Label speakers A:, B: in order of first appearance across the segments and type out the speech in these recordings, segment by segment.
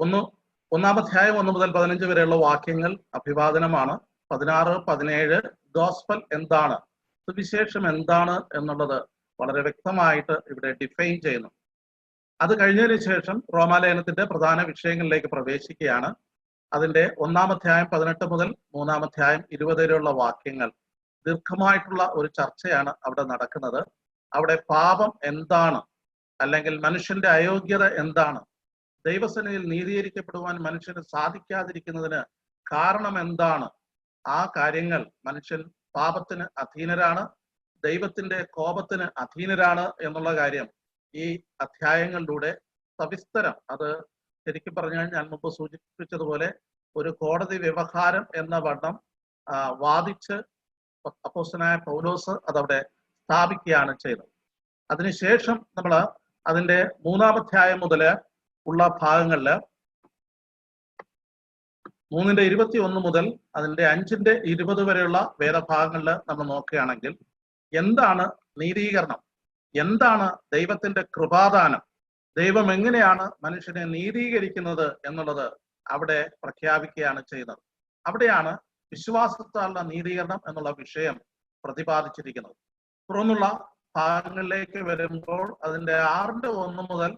A: ഒന്ന് ഒന്നാമധ്യായം 1 മുതൽ 15 വരെയുള്ള വാക്യങ്ങൾ അഭിവാദനമാണ്. 16, 17 ഗോസ്പൽ എന്താണ്, സുവിശേഷം എന്താണ് എന്നുള്ളത് വളരെ വ്യക്തമായിട്ട് ഇവിടെ ഡിഫൈൻ ചെയ്യുന്നു. അത് കഴിഞ്ഞതിന് ശേഷം റോമാലേഖനത്തിന്റെ പ്രധാന വിഷയങ്ങളിലേക്ക് പ്രവേശിക്കുകയാണ്. അതിന്റെ 1-ാമധ്യായം 18 മുതൽ 3-ാമധ്യായം 20 വരെയുള്ള വാക്യങ്ങൾ ദീർഘമായിട്ടുള്ള ഒരു ചർച്ചയാണ് അവിടെ നടക്കുന്നത്. അവിടെ പാപം എന്താണ്, അല്ലെങ്കിൽ മനുഷ്യന്റെ അയോഗ്യത എന്താണ്, ദൈവസന്നിധിയിൽ നീതീകരിക്കപ്പെടുവാൻ മനുഷ്യന് സാധിക്കാതിരിക്കുന്നതിന് കാരണം എന്താണ്, ആ കാര്യങ്ങൾ മനുഷ്യൻ പാപത്തിന് അധീനരാണ്, ദൈവത്തിന്റെ കോപത്തിന് അധീനരാണ് എന്നുള്ള കാര്യം ഈ അധ്യായങ്ങളിലൂടെ സവിസ്തരം, അത് ശരിക്കും പറഞ്ഞാൽ ഞാൻ മുമ്പ് സൂചിപ്പിച്ചതുപോലെ ഒരു കോടതി വ്യവഹാരം എന്ന വണ്ണം വാദിച്ച് അപ്പോസ്തലനായ പൗലോസ് അതവിടെ സ്ഥാപിക്കുകയാണ് ചെയ്തത്. അതിനുശേഷം നമ്മൾ അതിന്റെ 3-ാമധ്യായം മുതൽ ഉള്ള ഭാഗങ്ങളില് 3:21 മുതൽ അതിന്റെ 5:20 വരെയുള്ള വേദഭാഗങ്ങളിൽ നമ്മൾ നോക്കുകയാണെങ്കിൽ എന്താണ് നീതീകരണം, എന്താണ് ദൈവത്തിന്റെ കൃപാദാനം, ദൈവം എങ്ങനെയാണ് മനുഷ്യനെ നീതീകരിക്കുന്നത് എന്നുള്ളത് അവിടെ പ്രഖ്യാപിക്കുകയാണ് ചെയ്യുന്നത്. അവിടെയാണ് വിശ്വാസത്താലുള്ള നീതീകരണം എന്നുള്ള വിഷയം പ്രതിപാദിച്ചിരിക്കുന്നത്. തുടർന്നുള്ള ഭാഗങ്ങളിലേക്ക് വരുമ്പോൾ അതിന്റെ 6:1 മുതൽ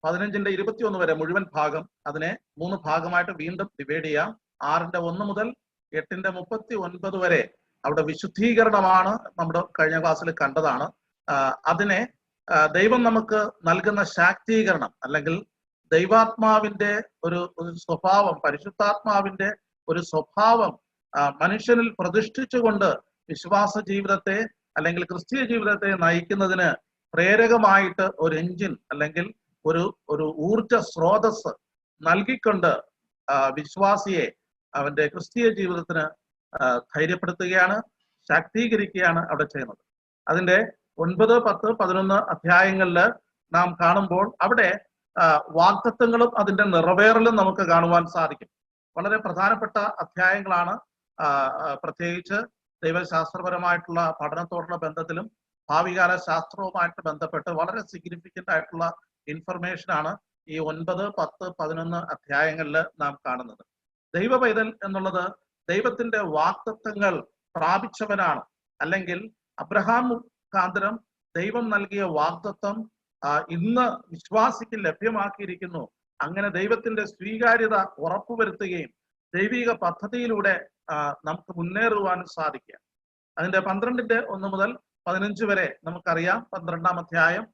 A: 15:21 വരെ മുഴുവൻ ഭാഗം, അതിനെ 3 ഭാഗമായിട്ട് വീണ്ടും ഡിവൈഡ് ചെയ്യാം. 6:1 മുതൽ 8:39 വരെ അവിടെ വിശുദ്ധീകരണമാണ്, നമ്മുടെ കഴിഞ്ഞ ക്ലാസ്സിൽ കണ്ടതാണ്. അതിനെ ദൈവം നമുക്ക് നൽകുന്ന ശാക്തീകരണം, അല്ലെങ്കിൽ ദൈവാത്മാവിന്റെ ഒരു സ്വഭാവം, പരിശുദ്ധാത്മാവിന്റെ ഒരു സ്വഭാവം മനുഷ്യനിൽ പ്രതിഷ്ഠിച്ചുകൊണ്ട് വിശ്വാസ ജീവിതത്തെ അല്ലെങ്കിൽ ക്രിസ്തീയ ജീവിതത്തെ നയിക്കുന്നതിന് പ്രേരകമായിട്ട് ഒരു എഞ്ചിൻ അല്ലെങ്കിൽ ഒരു ഊർജ സ്രോതസ് നൽകിക്കൊണ്ട് വിശ്വാസിയെ അവന്റെ ക്രിസ്തീയ ജീവിതത്തിന് ധൈര്യപ്പെടുത്തുകയാണ്, ശാക്തീകരിക്കുകയാണ് അവിടെ ചെയ്യുന്നത്. അതിന്റെ 9, 10, 11 അധ്യായങ്ങളിൽ നാം കാണുമ്പോൾ അവിടെ വാഗ്ദത്തങ്ങളും അതിന്റെ നിറവേറലും നമുക്ക് കാണുവാൻ സാധിക്കും. വളരെ പ്രധാനപ്പെട്ട അധ്യായങ്ങളാണ്. പ്രത്യേകിച്ച് ദൈവശാസ്ത്രപരമായിട്ടുള്ള പഠനത്തോടുള്ള ബന്ധത്തിലും ഭാവികാല ശാസ്ത്രവുമായിട്ട് ബന്ധപ്പെട്ട് വളരെ സിഗ്നിഫിക്കന്റ് ആയിട്ടുള്ള ഇൻഫർമേഷൻ ആണ് ഈ 9, 10, 11 അധ്യായങ്ങളിൽ നാം കാണുന്നത്. ദൈവ പൈതൽ എന്നുള്ളത് ദൈവത്തിന്റെ വാഗ്ദത്തങ്ങൾ പ്രാപിച്ചവനാണ്, അല്ലെങ്കിൽ അബ്രഹാം മുഖാന്തരം ദൈവം നൽകിയ വാഗ്ദത്തം ഇന്ന് വിശ്വാസിക്ക് ലഭ്യമാക്കിയിരിക്കുന്നു. അങ്ങനെ ദൈവത്തിന്റെ സ്വീകാര്യത ഉറപ്പുവരുത്തുകയും ദൈവിക പദ്ധതിയിലൂടെ നമുക്ക് മുന്നേറുവാനും സാധിക്കുക. അതിന്റെ 12:1 മുതൽ 15 വരെ നമുക്കറിയാം. 12-ാം അധ്യായം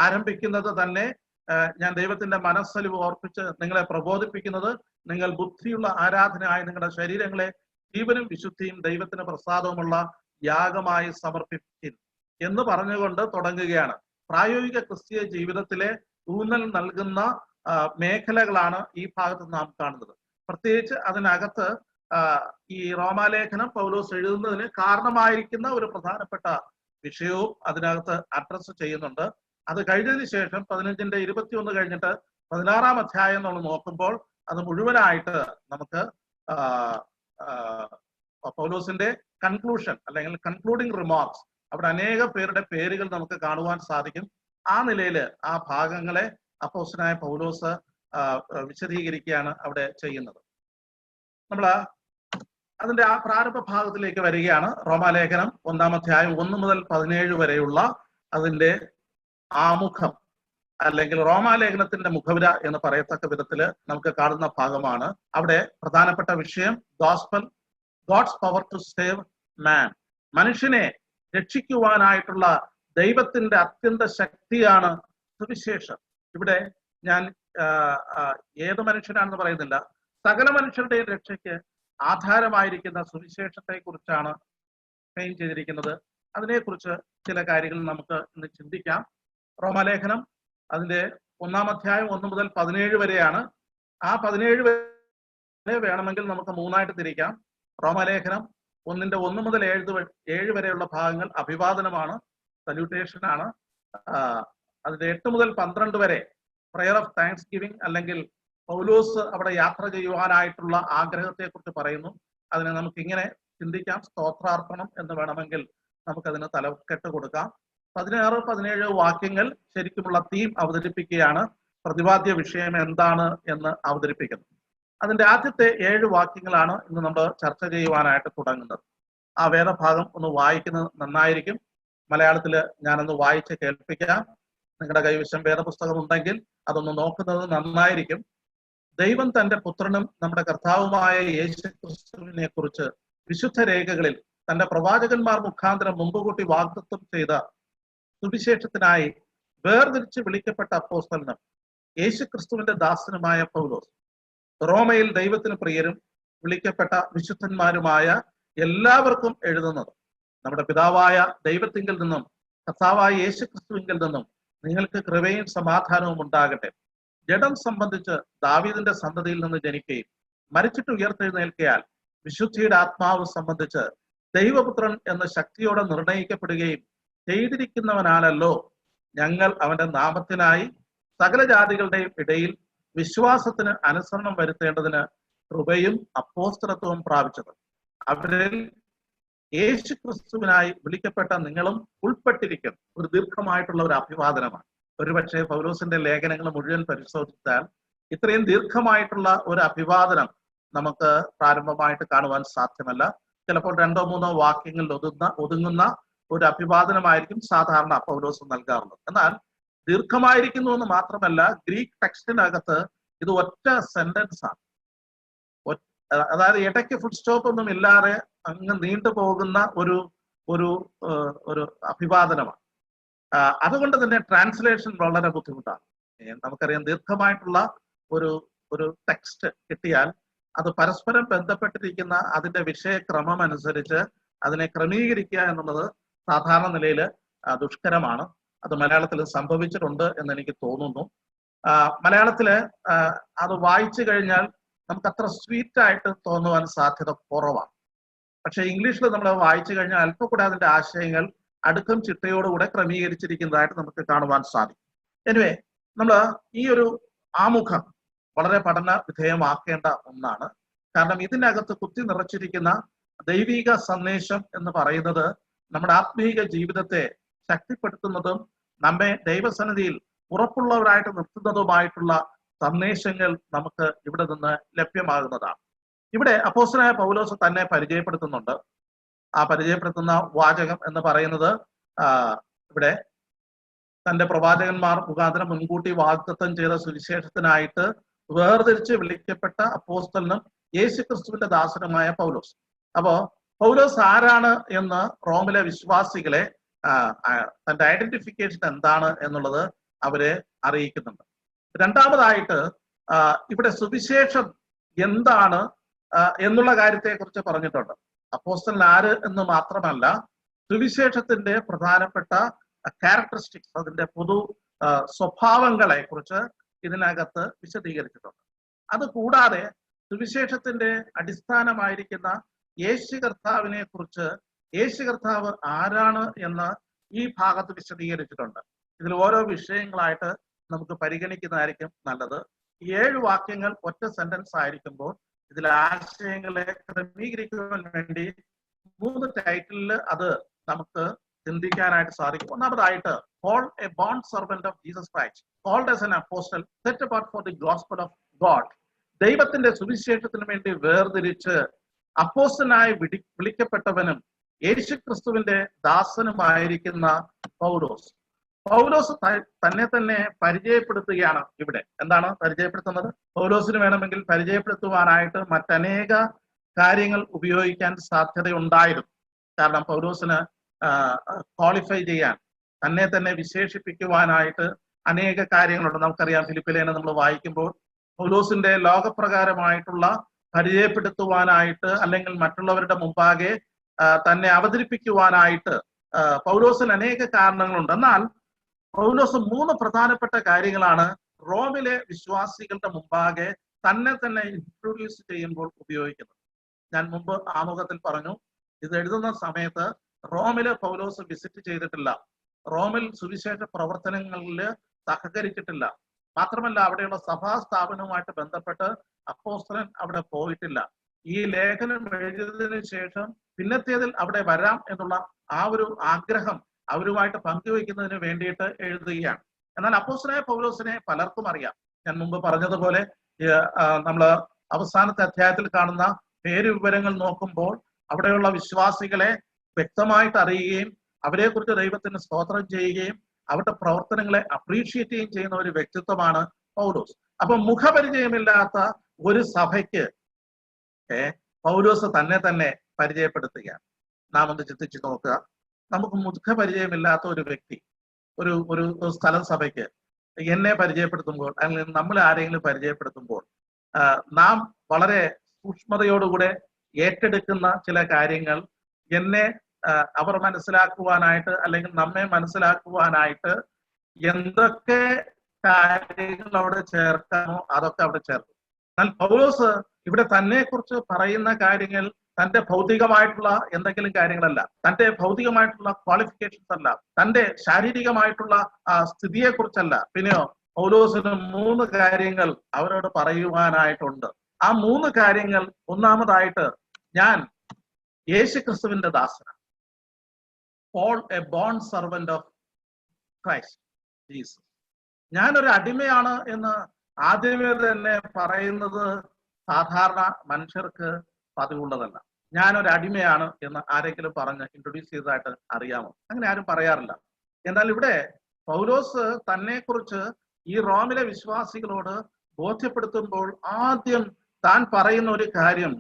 A: ആരംഭിക്കുന്നത് തന്നെ ഞാൻ ദൈവത്തിന്റെ മനസ്സലിവ് ഓർപ്പിച്ച് നിങ്ങളെ പ്രബോധിപ്പിക്കുന്നത്, നിങ്ങൾ ബുദ്ധിയുള്ള ആരാധനയായ നിങ്ങളുടെ ശരീരങ്ങളെ ജീവനും വിശുദ്ധിയും ദൈവത്തിന് പ്രസാദവുമുള്ള യാഗമായി സമർപ്പിക്കും എന്ന് പറഞ്ഞുകൊണ്ട് തുടങ്ങുകയാണ്. പ്രായോഗിക ക്രിസ്തീയ ജീവിതത്തിലെ ഊന്നൽ നൽകുന്ന മേഖലകളാണ് ഈ ഭാഗത്ത് നാം കാണുന്നത്. പ്രത്യേകിച്ച് അതിനകത്ത് ഈ റോമാലേഖനം പൗലോസ് എഴുതുന്നതിന് കാരണമായിരിക്കുന്ന ഒരു പ്രധാനപ്പെട്ട വിഷയവും അതിനകത്ത് അഡ്രസ് ചെയ്യുന്നുണ്ട്. അത് കഴിഞ്ഞതിന് ശേഷം 15:21 കഴിഞ്ഞിട്ട് 16-ാം അധ്യായം നമ്മൾ നോക്കുമ്പോൾ അത് മുഴുവനായിട്ട് നമുക്ക് പൗലോസിന്റെ കൺക്ലൂഷൻ അല്ലെങ്കിൽ കൺക്ലൂഡിംഗ് റിമാർക്സ്, അവിടെ അനേക പേരുടെ പേരുകൾ നമുക്ക് കാണുവാൻ സാധിക്കും. ആ നിലയിൽ ആ ഭാഗങ്ങളെ അപ്പോസ്തലനായ പൗലോസ് വിശദീകരിക്കുകയാണ് അവിടെ ചെയ്യുന്നത്. നമ്മൾ അതിന്റെ ആ പ്രാരംഭ ഭാഗത്തിലേക്ക് വരികയാണ്. റോമാലേഖനം 1-ാം അധ്യായം 1 മുതൽ 17 വരെയുള്ള അതിന്റെ ആമുഖം, അല്ലെങ്കിൽ റോമാലേഖനത്തിന്റെ മുഖവിര എന്ന് പറയത്തക്ക വിധത്തില് നമുക്ക് കാണുന്ന ഭാഗമാണ്. അവിടെ പ്രധാനപ്പെട്ട വിഷയം gospel, God's power to save man, മനുഷ്യനെ രക്ഷിക്കുവാനായിട്ടുള്ള ദൈവത്തിന്റെ അത്യന്ത ശക്തിയാണ് സുവിശേഷം. ഇവിടെ ഞാൻ ഏത് മനുഷ്യനാണെന്ന് പറയുന്നില്ല, സകല മനുഷ്യരുടെയും രക്ഷയ്ക്ക് ആധാരമായിരിക്കുന്ന സുവിശേഷത്തെ കുറിച്ചാണ് എക്സ്പ്ലെയിൻ ചെയ്തിരിക്കുന്നത്. അതിനെക്കുറിച്ച് ചില കാര്യങ്ങൾ നമുക്ക് ഇന്ന് ചിന്തിക്കാം. റോമാലേഖനം അതിന്റെ 1-ാം അധ്യായം 1 മുതൽ 17 വരെയാണ്. ആ 17 വരെ വേണമെങ്കിൽ നമുക്ക് 3ആയിട്ട് തിരിക്കാം. റോമാലേഖനം 1 മുതൽ 7 വരെയുള്ള ഭാഗങ്ങൾ അഭിവാദനമാണ്, സല്യൂട്ടേഷൻ ആണ്. അതിന്റെ 8 മുതൽ 12 വരെ പ്രയർ ഓഫ് താങ്ക്സ് ഗിവിംഗ്, അല്ലെങ്കിൽ പൗലോസ് അവിടെ യാത്ര ചെയ്യുവാനായിട്ടുള്ള ആഗ്രഹത്തെ കുറിച്ച് പറയുന്നു. അതിനെ നമുക്ക് ഇങ്ങനെ ചിന്തിക്കാം, സ്തോത്രാർപ്പണം എന്ന് വേണമെങ്കിൽ നമുക്കതിന് തലക്കെട്ട് കൊടുക്കാം. 16, 17 വാക്യങ്ങൾ ശരിക്കുമുള്ള തീം അവതരിപ്പിക്കുകയാണ്. പ്രതിപാദ്യ വിഷയം എന്താണ് എന്ന് അവതരിപ്പിക്കുന്നു. അതിന്റെ ആദ്യത്തെ 7 വാക്യങ്ങളാണ് ഇന്ന് നമ്മൾ ചർച്ച ചെയ്യുവാനായിട്ട് തുടങ്ങുന്നത്. ആ വേദഭാഗം ഒന്ന് വായിക്കുന്നത് നന്നായിരിക്കും. മലയാളത്തിൽ ഞാനൊന്ന് വായിച്ച് കേൾപ്പിക്കാം. നിങ്ങളുടെ കൈവശം വേദപുസ്തകം ഉണ്ടെങ്കിൽ അതൊന്ന് നോക്കുന്നത് നന്നായിരിക്കും. ദൈവം തന്റെ പുത്രനും നമ്മുടെ കർത്താവുമായ യേശു ക്രിസ്തുവിനെ കുറിച്ച് വിശുദ്ധ രേഖകളിൽ തന്റെ പ്രവാചകന്മാർ മുഖാന്തരം മുമ്പുകൂട്ടി വാഗ്ദത്തം ചെയ്ത സുവിശേഷത്തിനായി വേർതിരിച്ച് വിളിക്കപ്പെട്ട അപ്പോസ്തലനും യേശു ക്രിസ്തുവിന്റെ ദാസനുമായ പൗലോസ്, റോമയിൽ ദൈവത്തിന് പ്രിയരും വിളിക്കപ്പെട്ട വിശുദ്ധന്മാരുമായ എല്ലാവർക്കും എഴുതുന്നത്, നമ്മുടെ പിതാവായ ദൈവത്തിങ്കിൽ നിന്നും കർത്താവായ യേശു ക്രിസ്തുവിങ്കിൽ നിന്നും നിങ്ങൾക്ക് കൃപയും സമാധാനവും ഉണ്ടാകട്ടെ. ജഡം സംബന്ധിച്ച് ദാവീദിന്റെ സന്തതിയിൽ നിന്ന് ജനിക്കുകയും മരിച്ചിട്ട് ഉയർത്തെഴുന്നേൽക്കയാൽ വിശുദ്ധിയുടെ ആത്മാവ് സംബന്ധിച്ച് ദൈവപുത്രൻ എന്ന ശക്തിയോടെ നിർണയിക്കപ്പെടുകയും ചെയ്തിരിക്കുന്നവനാണല്ലോ ഞങ്ങൾ അവന്റെ നാമത്തിനായി സകല ജാതികളുടെയും ഇടയിൽ വിശ്വാസത്തിന് അനുസരണം വരുത്തേണ്ടതിന് കൃപയും അപ്പോസ്തലത്വവും പ്രാപിച്ചത്. അവരിൽ യേശു ക്രിസ്തുവിനായി വിളിക്കപ്പെട്ട നിങ്ങളും ഉൾപ്പെട്ടിരിക്കും. ഒരു ദീർഘമായിട്ടുള്ള ഒരു അഭിവാദനമാണ്. ഒരുപക്ഷെ പൗലോസിന്റെ ലേഖനങ്ങൾ മുഴുവൻ പരിശോധിച്ചാൽ ഇത്രയും ദീർഘമായിട്ടുള്ള ഒരു അഭിവാദനം നമുക്ക് പ്രാരംഭമായിട്ട് കാണുവാൻ സാധ്യമല്ല. ചിലപ്പോൾ 2-3 വാക്യങ്ങളിൽ ഒതുങ്ങുന്ന ഒരു അഭിവാദനമായിരിക്കും സാധാരണ പൗലോസ് നൽകാറുള്ളത്. എന്നാൽ ദീർഘമായിരിക്കുന്നു എന്ന് മാത്രമല്ല, ഗ്രീക്ക് ടെക്സ്റ്റിനകത്ത് ഇത് ഒറ്റ സെന്റൻസ് ആണ്. അതായത് ഇടയ്ക്ക് ഫുൾ സ്റ്റോപ്പ് ഒന്നും ഇല്ലാതെ അങ്ങ് നീണ്ടുപോകുന്ന ഒരു ഒരു ഒരു അഭിവാദനമാണ്. അതുകൊണ്ട് തന്നെ ട്രാൻസ്ലേഷൻ വളരെ ബുദ്ധിമുട്ടാണ്. നമുക്കറിയാം, ദീർഘമായിട്ടുള്ള ഒരു ഒരു ടെക്സ്റ്റ് കിട്ടിയാൽ അത് പരസ്പരം ബന്ധപ്പെട്ടിരിക്കുന്ന അതിന്റെ വിഷയക്രമം അനുസരിച്ച് അതിനെ ക്രമീകരിക്കുക എന്നുള്ളത് സാധാരണ നിലയിൽ ദുഷ്കരമാണ്. അത് മലയാളത്തിൽ സംഭവിച്ചിട്ടുണ്ട് എന്ന് എനിക്ക് തോന്നുന്നു. മലയാളത്തില് അത് വായിച്ചു കഴിഞ്ഞാൽ നമുക്ക് അത്ര സ്വീറ്റ് ആയിട്ട് തോന്നുവാൻ സാധ്യത കുറവാണ്. പക്ഷെ ഇംഗ്ലീഷിൽ നമ്മൾ വായിച്ചു കഴിഞ്ഞാൽ അല്പം കൂടെ അതിന്റെ ആശയങ്ങൾ അടുക്കും ചിട്ടയോടുകൂടെ ക്രമീകരിച്ചിരിക്കുന്നതായിട്ട് നമുക്ക് കാണുവാൻ സാധിക്കും. എനിവേ, നമ്മൾ ഈ ഒരു ആമുഖം വളരെ പഠന വിധേയമാക്കേണ്ട ഒന്നാണ്. കാരണം ഇതിനകത്ത് കുത്തി നിറച്ചിരിക്കുന്ന ദൈവിക സന്ദേശം എന്ന് പറയുന്നത് നമ്മുടെ ആത്മീക ജീവിതത്തെ ശക്തിപ്പെടുത്തുന്നതും നമ്മെ ദൈവസന്നിധിയിൽ ഉറപ്പുള്ളവരായിട്ട് നിർത്തുന്നതുമായിട്ടുള്ള സന്ദേശങ്ങൾ നമുക്ക് ഇവിടെ നിന്ന് ലഭ്യമാകുന്നതാണ്. ഇവിടെ അപ്പോസ്തലനായ പൗലോസ് തന്നെ പരിചയപ്പെടുത്തുന്നുണ്ട്. ആ പരിചയപ്പെടുത്തുന്ന വാചകം എന്ന് പറയുന്നത് ഇവിടെ തന്റെ പ്രവാചകന്മാർ മുഖാന്തരം മുൻകൂട്ടി വാഗ്ദത്തം ചെയ്ത സുവിശേഷത്തിനായിട്ട് വേർതിരിച്ച് വിളിക്കപ്പെട്ട അപ്പോസ്തലനും യേശു ക്രിസ്തുവിന്റെ ദാസനുമായ പൗലോസ്. അപ്പോ പൗലോസ് ആരാണ് എന്ന് റോമിലെ വിശ്വാസികളെ തന്റെ ഐഡന്റിഫിക്കേഷൻ എന്താണ് എന്നുള്ളത് അവരെ അറിയിക്കുന്നുണ്ട്. രണ്ടാമതായിട്ട് ഇവിടെ സുവിശേഷം എന്താണ് എന്നുള്ള കാര്യത്തെ കുറിച്ച് പറഞ്ഞിട്ടുണ്ട്. അപ്പോസ്തലൻ ആര് എന്ന് മാത്രമല്ല, സുവിശേഷത്തിന്റെ പ്രധാനപ്പെട്ട ക്യാരക്ടറിസ്റ്റിക്സ്, അതിന്റെ പൊതു സ്വഭാവങ്ങളെ കുറിച്ച് ഇതിനകത്ത് വിശദീകരിച്ചിട്ടുണ്ട്. അത് കൂടാതെ സുവിശേഷത്തിന്റെ അടിസ്ഥാനമായിരിക്കുന്ന യേശു കർത്താവിനെ കുറിച്ച്, യേശു കർത്താവ് ആരാണ് എന്ന് ഈ ഭാഗത്ത് വിശദീകരിച്ചിട്ടുണ്ട്. ഇതിൽ ഓരോ വിഷയങ്ങളായിട്ട് നമുക്ക് പരിഗണിക്കുന്നതായിരിക്കും നല്ലത്. ഈ 7 വാക്യങ്ങൾ ഒറ്റ സെന്റൻസ് ആയിരിക്കുമ്പോൾ ഇതിലെ ആശയങ്ങളെ ക്രമീകരിക്കുവാൻ വേണ്ടി 3 ടൈറ്റിലിൽ അത് നമുക്ക് ചിന്തിക്കാനായിട്ട് സാധിക്കും. ഒന്നാമതായിട്ട്, Paul, a bond servant of Jesus Christ, called as an apostle, set apart for the gospel of God. ദൈവത്തിന്റെ സുവിശേഷത്തിന് വേണ്ടി വേർതിരിച്ച് അപ്പോസ്തലനായി വിളിക്കപ്പെട്ടവനും യേശു ക്രിസ്തുവിന്റെ ദാസനുമായിരിക്കുന്ന പൗലോസ്. പൗലോസ് തന്നെ തന്നെ പരിചയപ്പെടുത്തുകയാണ്. ഇവിടെ എന്താണ് പരിചയപ്പെടുത്തുന്നത്? പൗലോസിന് വേണമെങ്കിൽ പരിചയപ്പെടുത്തുവാനായിട്ട് മറ്റനേക കാര്യങ്ങൾ ഉപയോഗിക്കാൻ സാധ്യതയുണ്ടായിരുന്നു. കാരണം പൗലോസിന് ക്വാളിഫൈ ചെയ്യാൻ, തന്നെ തന്നെ വിശേഷിപ്പിക്കുവാനായിട്ട് അനേക കാര്യങ്ങളുണ്ട്. നമുക്കറിയാം, ഫിലിപ്പിലേനെ നമ്മൾ വായിക്കുമ്പോൾ പൗലോസിന്റെ ലോകപ്രകാരമായിട്ടുള്ള പരിചയപ്പെടുത്തുവാനായിട്ട് അല്ലെങ്കിൽ മറ്റുള്ളവരുടെ മുമ്പാകെ തന്നെ അവതരിപ്പിക്കുവാനായിട്ട് പൗലോസിന് അനേക കാരണങ്ങളുണ്ട്. എന്നാൽ പൗലോസ് 3 പ്രധാനപ്പെട്ട കാര്യങ്ങളാണ് റോമിലെ വിശ്വാസികളുടെ മുമ്പാകെ തന്നെ തന്നെ ഇൻട്രൊഡ്യൂസ് ചെയ്യുമ്പോൾ ഉപയോഗിക്കുന്നത്. ഞാൻ മുമ്പ് ആമുഖത്തിൽ പറഞ്ഞു, ഇത് എഴുതുന്ന സമയത്ത് റോമില് പൗലോസ് വിസിറ്റ് ചെയ്തിട്ടില്ല, റോമിൽ സുവിശേഷ പ്രവർത്തനങ്ങളിൽ സഹകരിച്ചിട്ടില്ല. മാത്രമല്ല, അവിടെയുള്ള സഭാ സ്ഥാപനവുമായിട്ട് ബന്ധപ്പെട്ട് അപ്പോസ്തലൻ അവിടെ പോയിട്ടില്ല. ഈ ലേഖനം എഴുതിയതിനു ശേഷം പിന്നത്തേതിൽ അവിടെ വരാം എന്നുള്ള ആ ഒരു ആഗ്രഹം അവരുമായിട്ട് പങ്കുവയ്ക്കുന്നതിന് വേണ്ടിയിട്ട് എഴുതുകയാണ്. എന്നാൽ അപ്പോസ്തലനായ പൗലോസിനെ പലർക്കും അറിയാം. ഞാൻ മുമ്പ് പറഞ്ഞതുപോലെ നമ്മള് അവസാനത്തെ അധ്യായത്തിൽ കാണുന്ന പേര് വിവരങ്ങൾ നോക്കുമ്പോൾ അവിടെയുള്ള വിശ്വാസികളെ വ്യക്തമായിട്ട് അറിയുകയും അവരെ കുറിച്ച് ദൈവത്തിന് സ്തോത്രം ചെയ്യുകയും അവരുടെ പ്രവർത്തനങ്ങളെ അപ്രീഷിയേറ്റ് ചെയ്യുന്ന ഒരു വ്യക്തിത്വമാണ് പൗലോസ്. അപ്പൊ മുഖപരിചയമില്ലാത്ത ഒരു സഭയ്ക്ക് പൗലോസ് തന്നെ പരിചയപ്പെടുത്തുകയാണ്. നാം ഒന്ന് ചിന്തിച്ചു നോക്കുക. നമുക്ക് മുഖപരിചയമില്ലാത്ത ഒരു വ്യക്തി ഒരു സ്ഥലം സഭയ്ക്ക് എന്നെ പരിചയപ്പെടുത്തുമ്പോൾ, അല്ലെങ്കിൽ നമ്മൾ ആരെങ്കിലും പരിചയപ്പെടുത്തുമ്പോൾ നാം വളരെ സൂക്ഷ്മതയോടുകൂടെ ഏറ്റെടുക്കുന്ന ചില കാര്യങ്ങൾ എന്നെ അവർ മനസ്സിലാക്കുവാനായിട്ട്, അല്ലെങ്കിൽ നമ്മെ മനസ്സിലാക്കുവാനായിട്ട് എന്തൊക്കെ കാര്യങ്ങൾ അവിടെ ചേർക്കാമോ അതൊക്കെ അവിടെ ചേർക്കും. എന്നാൽ പൗലോസ് ഇവിടെ തന്നെ കുറിച്ച് പറയുന്ന കാര്യങ്ങൾ തന്റെ ഭൗതികമായിട്ടുള്ള എന്തെങ്കിലും കാര്യങ്ങളല്ല, തന്റെ ഭൗതികമായിട്ടുള്ള ക്വാളിഫിക്കേഷൻസ് അല്ല, തന്റെ ശാരീരികമായിട്ടുള്ള സ്ഥിതിയെ കുറിച്ചല്ല. പിന്നെയോ പൗലോസിന് 3 കാര്യങ്ങൾ അവരോട് പറയുവാനായിട്ടുണ്ട്. ആ 3 കാര്യങ്ങൾ, ഒന്നാമതായിട്ട്, ഞാൻ യേശുക്രിസ്തുവിന്റെ ദാസനാണ്. Paul a bond servant of Christ Jesus. ഞാനൊരു അടിമയാണ് എന്ന് ആദ്യമേ തന്നെ പറയുന്നത് സാധാരണ മനുഷ്യർക്ക് പതിവുള്ളതല്ല. ഞാനൊരു അടിമയാണ് എന്ന് ആരെങ്കിലും പറഞ്ഞ് ഇൻട്രൊഡ്യൂസ് ചെയ്തതായിട്ട് അറിയാമോ? അങ്ങനെ ആരും പറയാറില്ല. എന്നാൽ ഇവിടെ പൗലോസ് തന്നെ കുറിച്ച് ഈ റോമിലെ വിശ്വാസികളോട് ബോധ്യപ്പെടുത്തുമ്പോൾ ആദ്യം താൻ പറയുന്ന ഒരു കാര്യം,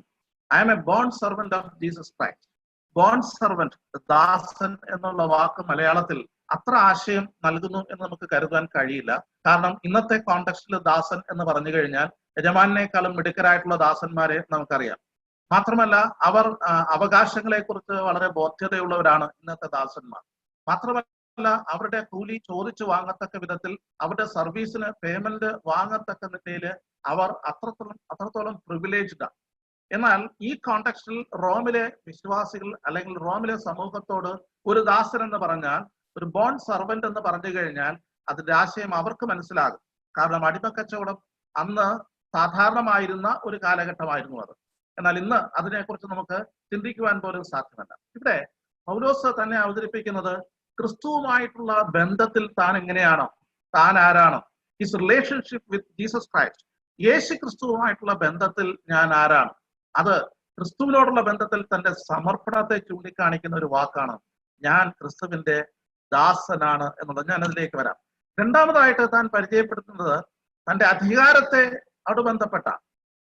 A: I am a bond servant of Jesus Christ. Bond servant, ദാസൻ എന്നുള്ള വാക്ക് മലയാളത്തിൽ അത്ര ആശയം നൽകുന്നു എന്ന് നമുക്ക് കരുതാൻ കഴിയില്ല. കാരണം ഇന്നത്തെ കോണ്ടെക്സ്റ്റിൽ ദാസൻ എന്ന് പറഞ്ഞു കഴിഞ്ഞാൽ യജമാനേക്കാളും മിടുക്കരായിട്ടുള്ള ദാസന്മാരെ നമുക്കറിയാം. മാത്രമല്ല, അവർ അവകാശങ്ങളെ കുറിച്ച് വളരെ ബോധ്യതയുള്ളവരാണ് ഇന്നത്തെ ദാസന്മാർ. മാത്രമല്ല, അവരുടെ കൂലി ചോദിച്ചു വാങ്ങത്തക്ക വിധത്തിൽ, അവരുടെ സർവീസിന് പേയ്മെന്റ് വാങ്ങത്തക്ക നിലയിൽ അവർ അത്രത്തോളം പ്രിവിലേജ്ഡ് ആണ്. എന്നാൽ ഈ കോണ്ടെക്സ്റ്റിൽ റോമിലെ വിശ്വാസികൾ അല്ലെങ്കിൽ റോമിലെ സമൂഹത്തോട് ഒരു ദാസൻ എന്ന് പറഞ്ഞാൽ, ഒരു ബോൺ സർവന്റ് എന്ന് പറഞ്ഞു കഴിഞ്ഞാൽ അതിന്റെ ആശയം അവർക്ക് മനസ്സിലാകും. കാരണം അടിമക്കച്ചവടം അന്ന് സാധാരണമായിരുന്ന ഒരു കാലഘട്ടമായിരുന്നു അത്. എന്നാൽ ഇന്ന് അതിനെക്കുറിച്ച് നമുക്ക് ചിന്തിക്കുവാൻ പോലും സാധ്യമല്ല. ഇവിടെ പൗലോസ് തന്നെ അവതരിപ്പിക്കുന്നത് ക്രിസ്തുവുമായിട്ടുള്ള ബന്ധത്തിൽ താൻ എങ്ങനെയാണോ, താൻ ആരാണോ, his relationship with Jesus Christ, യേശു ക്രിസ്തുവുമായിട്ടുള്ള ബന്ധത്തിൽ ഞാൻ ആരാണ്. അത് ക്രിസ്തുവിനോടുള്ള ബന്ധത്തിൽ തന്റെ സമർപ്പണത്തെ ചൂണ്ടിക്കാണിക്കുന്ന ഒരു വാക്കാണ്, ഞാൻ ക്രിസ്തുവിന്റെ ദാസനാണ് എന്നുള്ളത്. ഞാൻ അതിലേക്ക് വരാം. രണ്ടാമതായിട്ട് താൻ പരിചയപ്പെടുത്തുന്നത് തന്റെ അധികാരത്തെ ബന്ധപ്പെട്ട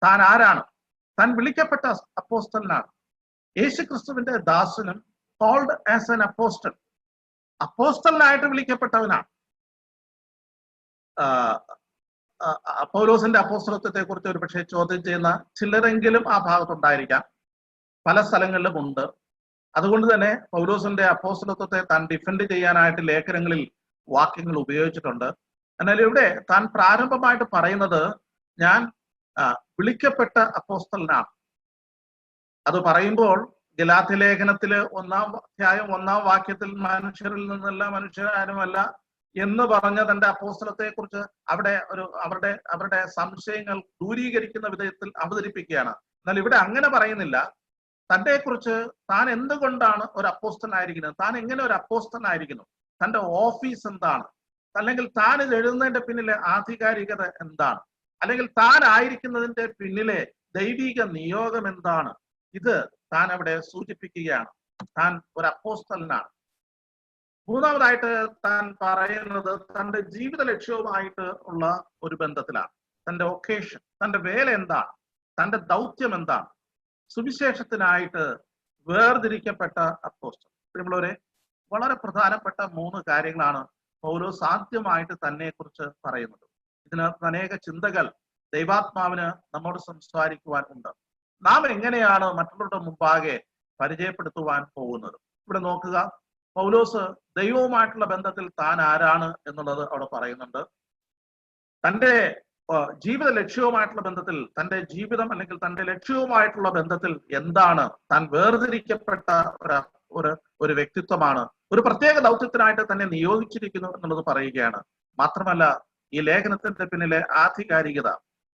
A: താൻ ആരാണ്. താൻ വിളിക്കപ്പെട്ട അപ്പോസ്തലനാണ്, യേശു ക്രിസ്തുവിന്റെ ദാസനും, കോൾഡ് ആസ് എൻ അപ്പോസ്റ്റൽ, അപ്പോസ്തലനായിട്ട് വിളിക്കപ്പെട്ടവനാണ്. പൗലോസിന്റെ അപ്പോസ്തലത്വത്തെ കുറിച്ച് ഒരു പക്ഷേ ചോദ്യം ചെയ്യുന്ന ചിലരെങ്കിലും ആ ഭാഗത്തുണ്ടായിരിക്കാം. പല സ്ഥലങ്ങളിലും ഉണ്ട്. അതുകൊണ്ട് തന്നെ പൗലോസിന്റെ അപ്പോസ്തലത്വത്തെ താൻ ഡിഫെൻഡ് ചെയ്യാനായിട്ട് ലേഖനങ്ങളിൽ വാക്യങ്ങൾ ഉപയോഗിച്ചിട്ടുണ്ട്. എന്നാൽ ഇവിടെ താൻ പ്രാരംഭമായിട്ട് പറയുന്നത്, ഞാൻ വിളിക്കപ്പെട്ട അപ്പോസ്തലനാണ്. അത് പറയുമ്പോൾ ഗലാത്യ ലേഖനത്തില് 1-ാം അധ്യായം 1-ാം വാക്യത്തിൽ മനുഷ്യരിൽ നിന്നല്ല, മനുഷ്യരാരുമല്ല എന്ന് പറഞ്ഞ തന്റെ അപ്പോസ്തലത്തെ കുറിച്ച് അവിടെ അവരുടെ സംശയങ്ങൾ ദൂരീകരിക്കുന്ന വിധത്തിൽ അവതരിപ്പിക്കുകയാണ്. എന്നാൽ ഇവിടെ അങ്ങനെ പറയുന്നില്ല. തന്റെ കുറിച്ച് താൻ എന്തുകൊണ്ടാണ് ഒരു അപ്പോസ്തലനായിരിക്കുന്നത്, താൻ എങ്ങനെ ഒരു അപ്പോസ്തലനായിരിക്കുന്നു, തന്റെ ഓഫീസ് എന്താണ്, അല്ലെങ്കിൽ താൻ ഇത് എഴുതുന്നതിന്റെ പിന്നിലെ ആധികാരികത എന്താണ്, അല്ലെങ്കിൽ താൻ ആയിരിക്കുന്നതിന്റെ പിന്നിലെ ദൈവിക നിയോഗം എന്താണ്, ഇത് താൻ അവിടെ സൂചിപ്പിക്കുകയാണ്. താൻ ഒരു അപ്പോസ്തലനാണ്. മൂന്നാമതായിട്ട് താൻ പറയുന്നത് തന്റെ ജീവിത ലക്ഷ്യവുമായിട്ട് ഉള്ള ഒരു ബന്ധത്തിലാണ്. തന്റെ ഒക്കേഷൻ, തന്റെ വേല എന്താണ്, തന്റെ ദൗത്യം എന്താണ്, സുവിശേഷത്തിനായിട്ട് വേർതിരിക്കപ്പെട്ട അപ്പോസ്തലൻ. പ്രിയമുള്ളവരെ, വളരെ പ്രധാനപ്പെട്ട 3 കാര്യങ്ങളാണ് പൗലോസ് ആദ്യമായിട്ട് തന്നെ കുറിച്ച് പറയുന്നത്. ഇതിനകത്ത് അനേക ചിന്തകൾ ദൈവാത്മാവിന് നമ്മോട് സംസാരിക്കുവാൻ ഉണ്ട്. നാം എങ്ങനെയാണ് മറ്റുള്ളവരുടെ മുമ്പാകെ പരിചയപ്പെടുത്തുവാൻ പോകുന്നത്? ഇവിടെ നോക്കുക, പൗലോസ് ദൈവവുമായിട്ടുള്ള ബന്ധത്തിൽ താൻ ആരാണ് എന്നുള്ളത് അവിടെ പറയുന്നുണ്ട്. തന്റെ ജീവിത ലക്ഷ്യവുമായിട്ടുള്ള ബന്ധത്തിൽ, തന്റെ ജീവിതം അല്ലെങ്കിൽ തന്റെ ലക്ഷ്യവുമായിട്ടുള്ള ബന്ധത്തിൽ എന്താണ്, താൻ വേർതിരിക്കപ്പെട്ട ഒരു വ്യക്തിത്വമാണ്, ഒരു പ്രത്യേക ദൗത്യത്തിനായിട്ട് തന്നെ നിയോഗിച്ചിരിക്കുന്നു എന്നുള്ളത് പറയുകയാണ്. മാത്രമല്ല, ഈ ലേഖനത്തിന്റെ പിന്നിലെ ആധികാരികത,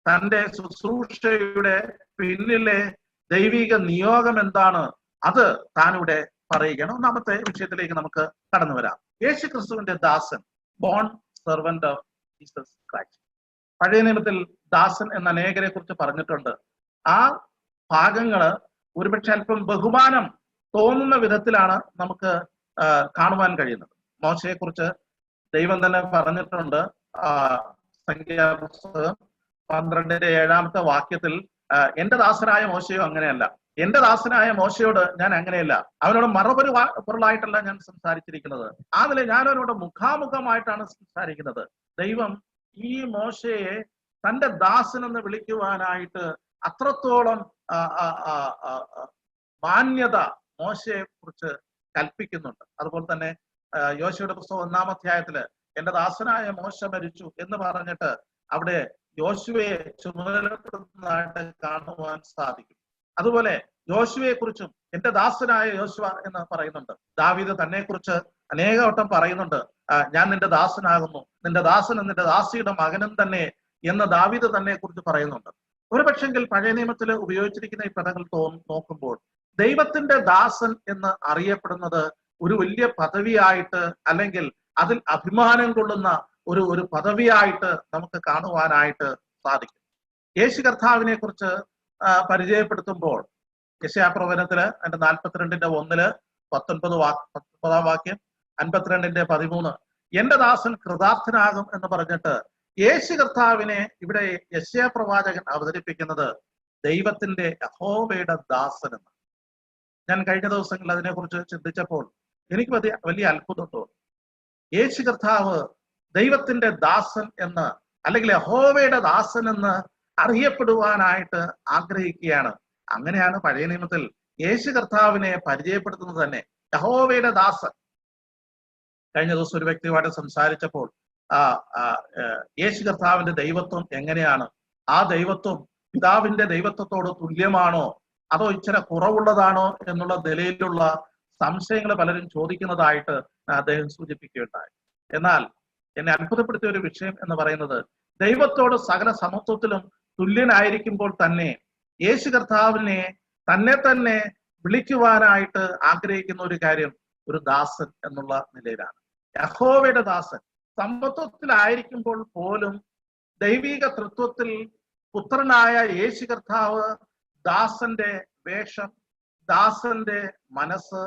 A: തന്റെ ശുശ്രൂഷയുടെ പിന്നിലെ ദൈവിക നിയോഗം എന്താണ്, അത് താനിവിടെ പറയുകയാണ്. ഒന്നാമത്തെ വിഷയത്തിലേക്ക് നമുക്ക് കടന്നു വരാം. യേശു ക്രിസ്തുവിന്റെ ദാസൻ, bone servant of Jesus Christ. പഴയ നിയമത്തിൽ ദാസൻ എന്ന അനേകരെ കുറിച്ച് പറഞ്ഞിട്ടുണ്ട്. ആ ഭാഗങ്ങള് ഒരുപക്ഷെ അല്പം ബഹുമാനം തോന്നുന്ന വിധത്തിലാണ് നമുക്ക് കാണുവാൻ കഴിയുന്നത്. മോശയെ കുറിച്ച് ദൈവം തന്നെ പറഞ്ഞിട്ടുണ്ട്. സംഖ്യാപുസ്തകം 12:7 വാക്യത്തിൽ എന്റെ ദാസനായ മോശയോ അങ്ങനെയല്ല, എന്റെ ദാസനായ മോശയോട് ഞാൻ അങ്ങനെയല്ല, അവനോട് മറുപടി പൊരുളായിട്ടല്ല ഞാൻ സംസാരിച്ചിരിക്കുന്നത്, അതിലെ ഞാൻ അവനോട് മുഖാമുഖമായിട്ടാണ് സംസാരിക്കുന്നത്. ദൈവം ഈ മോശയെ തന്റെ ദാസൻ എന്ന് വിളിക്കുവാനായിട്ട് അത്രത്തോളം മാന്യത മോശയെ കുറിച്ച് കൽപ്പിക്കുന്നുണ്ട്. അതുപോലെ തന്നെ യോശുവയുടെ പുസ്തകം 1-ാം അധ്യായത്തില് എന്റെ ദാസനായ മോശ മരിച്ചു എന്ന് പറഞ്ഞിട്ട് അവിടെ യോശുവയെ ചുമതലപ്പെടുത്തുന്നതായിട്ട് കാണുവാൻ സാധിക്കും. അതുപോലെ യോശുവയെ കുറിച്ചും എന്റെ ദാസനായ യോശുവ എന്ന് പറയുന്നുണ്ട്. ദാവീദ് തന്നെ കുറിച്ച് അനേകവട്ടം പറയുന്നുണ്ട്, ഞാൻ നിന്റെ ദാസനാകുന്നു, നിന്റെ ദാസനും നിന്റെ ദാസിയുടെ മകനും തന്നെ എന്ന് ദാവീദ് തന്നെ കുറിച്ച് പറയുന്നുണ്ട്. ഒരു പക്ഷെങ്കിൽ പഴയ നിയമത്തിൽ ഉപയോഗിച്ചിരിക്കുന്ന ഈ പദങ്ങൾ നോക്കുമ്പോൾ ദൈവത്തിന്റെ ദാസൻ എന്ന് അറിയപ്പെടുന്നത് ഒരു വലിയ പദവിയായിട്ട്, അല്ലെങ്കിൽ അതിൽ അഭിമാനം കൊള്ളുന്ന ഒരു പദവിയായിട്ട് നമുക്ക് കാണുവാനായിട്ട് സാധിക്കും. യേശു കർത്താവിനെ കുറിച്ച് പരിചയപ്പെടുത്തുമ്പോൾ യെശയ്യാപ്രവചനത്തില് അതിന്റെ 42:1 19-ാം വാക്യം, 52:13 എന്റെ ദാസൻ കൃതാർത്ഥനാകും എന്ന് പറഞ്ഞിട്ട് യേശു കർത്താവിനെ ഇവിടെ യെശയ്യാ പ്രവാചകൻ അവതരിപ്പിക്കുന്നത് ദൈവത്തിന്റെ യഹോവയുടെ ദാസൻ എന്ന്. ഞാൻ കഴിഞ്ഞ ദിവസങ്ങളിൽ അതിനെക്കുറിച്ച് ചിന്തിച്ചപ്പോൾ എനിക്ക് വലിയ അത്ഭുതം തോന്നി. യേശു കർത്താവ് ദൈവത്തിന്റെ ദാസൻ എന്ന്, അല്ലെങ്കിൽ യഹോവയുടെ ദാസൻ എന്ന് അറിയപ്പെടുവാനായിട്ട് ആഗ്രഹിക്കുകയാണ്. അങ്ങനെയാണ് പഴയ നിയമത്തിൽ യേശു കർത്താവിനെ പരിചയപ്പെടുത്തുന്നത് തന്നെ യഹോവയുടെ ദാസൻ. കഴിഞ്ഞ ദിവസം ഒരു വ്യക്തിയുമായിട്ട് സംസാരിച്ചപ്പോൾ യേശു കർത്താവിന്റെ ദൈവത്വം എങ്ങനെയാണ്, ആ ദൈവത്വം പിതാവിന്റെ ദൈവത്വത്തോട് തുല്യമാണോ അതോ ഇച്ചിരി കുറവുള്ളതാണോ എന്നുള്ള നിലയിലുള്ള സംശയങ്ങൾ പലരും ചോദിക്കുന്നതായിട്ട് അദ്ദേഹം സൂചിപ്പിക്കുകയുണ്ടായി. എന്നാൽ എന്നെ അത്ഭുതപ്പെടുത്തിയ ഒരു വിഷയം എന്ന് പറയുന്നത് ദൈവത്തോട് സകല സമത്വത്തിലും തുല്യനായിരിക്കുമ്പോൾ തന്നെ യേശു കർത്താവിനെ തന്നെ വിളിക്കുവാനായിട്ട് ആഗ്രഹിക്കുന്ന ഒരു കാര്യം ഒരു ദാസൻ എന്നുള്ള നിലയിലാണ്. യഹോവയുടെ ദാസൻ സമത്വത്തിലായിരിക്കുമ്പോൾ പോലും ദൈവിക തൃത്വത്തിൽ പുത്രനായ യേശു കർത്താവ് ദാസന്റെ വേഷം, ദാസന്റെ മനസ്സ്,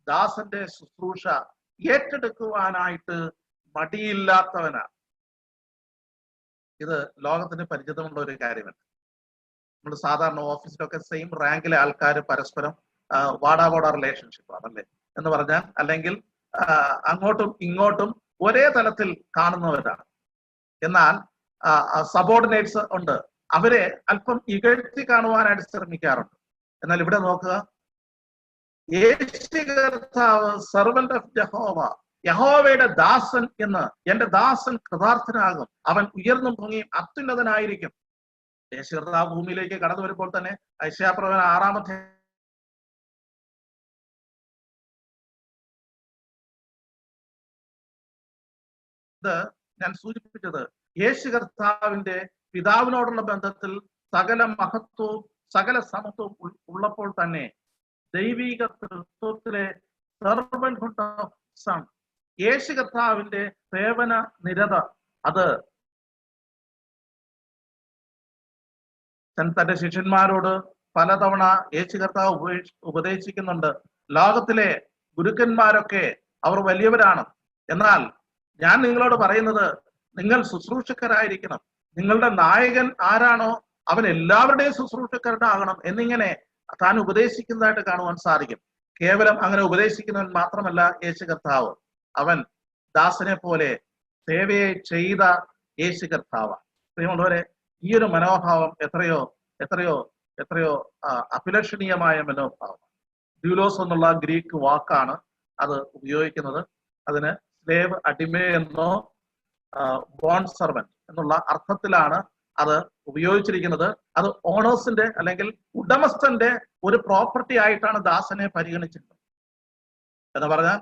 A: ദാസന്റെ ശുശ്രൂഷ ഏറ്റെടുക്കുവാനായിട്ട് മടിയില്ലാത്തവനാണ്. ഇത് ലോകത്തിന് പരിചിതമുള്ള ഒരു കാര്യമല്ല. നമ്മൾ സാധാരണ ഓഫീസിലൊക്കെ സെയിം റാങ്കിലെ ആൾക്കാർ പരസ്പരം വാടാ റിലേഷൻഷിപ്പ് ആണല്ലേ എന്ന് പറഞ്ഞാൽ, അല്ലെങ്കിൽ അങ്ങോട്ടും ഇങ്ങോട്ടും ഒരേ തലത്തിൽ കാണുന്നവരാണ്. എന്നാൽ സബോർഡിനേറ്റ്സ് ഉണ്ട്, അവരെ അല്പം ഇകഴ്ത്തി കാണുവാനായിട്ട് ശ്രമിക്കാറുണ്ട്. എന്നാൽ ഇവിടെ നോക്കുക, യേശു കർത്താവ് സെർവന്റ് ഓഫ് യഹോവ, യഹോവയുടെ ദാസൻ എന്ന്, എന്റെ ദാസൻ കൃതാർത്ഥനാകും, അവൻ ഉയർന്നും പൊങ്ങിയും അത്യുന്നതനായിരിക്കും. യേശു കർത്താവ് ഭൂമിയിലേക്ക് കടന്നു വരുമ്പോൾ തന്നെ യെശയ്യാപ്രവചനം 6-ാം അധ്യായം ഞാൻ സൂചിപ്പിച്ചത് യേശു കർത്താവിന്റെ പിതാവിനോടുള്ള ബന്ധത്തിൽ സകല മഹത്വവും സകല സമത്വവും ഉള്ളപ്പോൾ തന്നെ ദൈവിക തൃത്വത്തിലെ സെർവന്റ്ഹുഡ് ഓഫ് സൺ, യേശു കർത്താവിന്റെ സേവന നിരത, അത് തന്റെ ശിഷ്യന്മാരോട് പലതവണ യേശു കർത്താവ് ഉപദേശിക്കുന്നുണ്ട്. ലോകത്തിലെ ഗുരുക്കന്മാരൊക്കെ അവർ വലിയവരാണ്, എന്നാൽ ഞാൻ നിങ്ങളോട് പറയുന്നത് നിങ്ങൾ ശുശ്രൂഷകരായിരിക്കണം. നിങ്ങളുടെ നായകൻ ആരാണോ അവൻ എല്ലാവരുടെയും ശുശ്രൂഷകരാകണം എന്നിങ്ങനെ താൻ ഉപദേശിക്കുന്നതായിട്ട് കാണുവാൻ സാധിക്കും. കേവലം അങ്ങനെ ഉപദേശിക്കുന്നവൻ മാത്രമല്ല യേശു കർത്താവ്, അവൻ ദാസനെ പോലെ സേവയെ ചെയ്ത യേശു കർത്താവാണ്. പ്രിയമുള്ളവരെ, ഈ ഒരു മനോഭാവം എത്രയോ എത്രയോ എത്രയോ അഭിലഷണീയമായ മനോഭാവം. ഡ്യൂലോസ് എന്നുള്ള ഗ്രീക്ക് വാക്കാണ് അത് ഉപയോഗിക്കുന്നത്. അതിന് സ്ലേവ്, അടിമയെന്നോ ബോണ്ട് സർവന്റ് എന്നുള്ള അർത്ഥത്തിലാണ് അത് ഉപയോഗിച്ചിരിക്കുന്നത്. അത് ഓണേഴ്സിന്റെ അല്ലെങ്കിൽ ഉടമസ്ഥന്റെ ഒരു പ്രോപ്പർട്ടി ആയിട്ടാണ് ദാസനെ പരിഗണിച്ചിട്ടുള്ളത്. എന്ന് പറഞ്ഞാൽ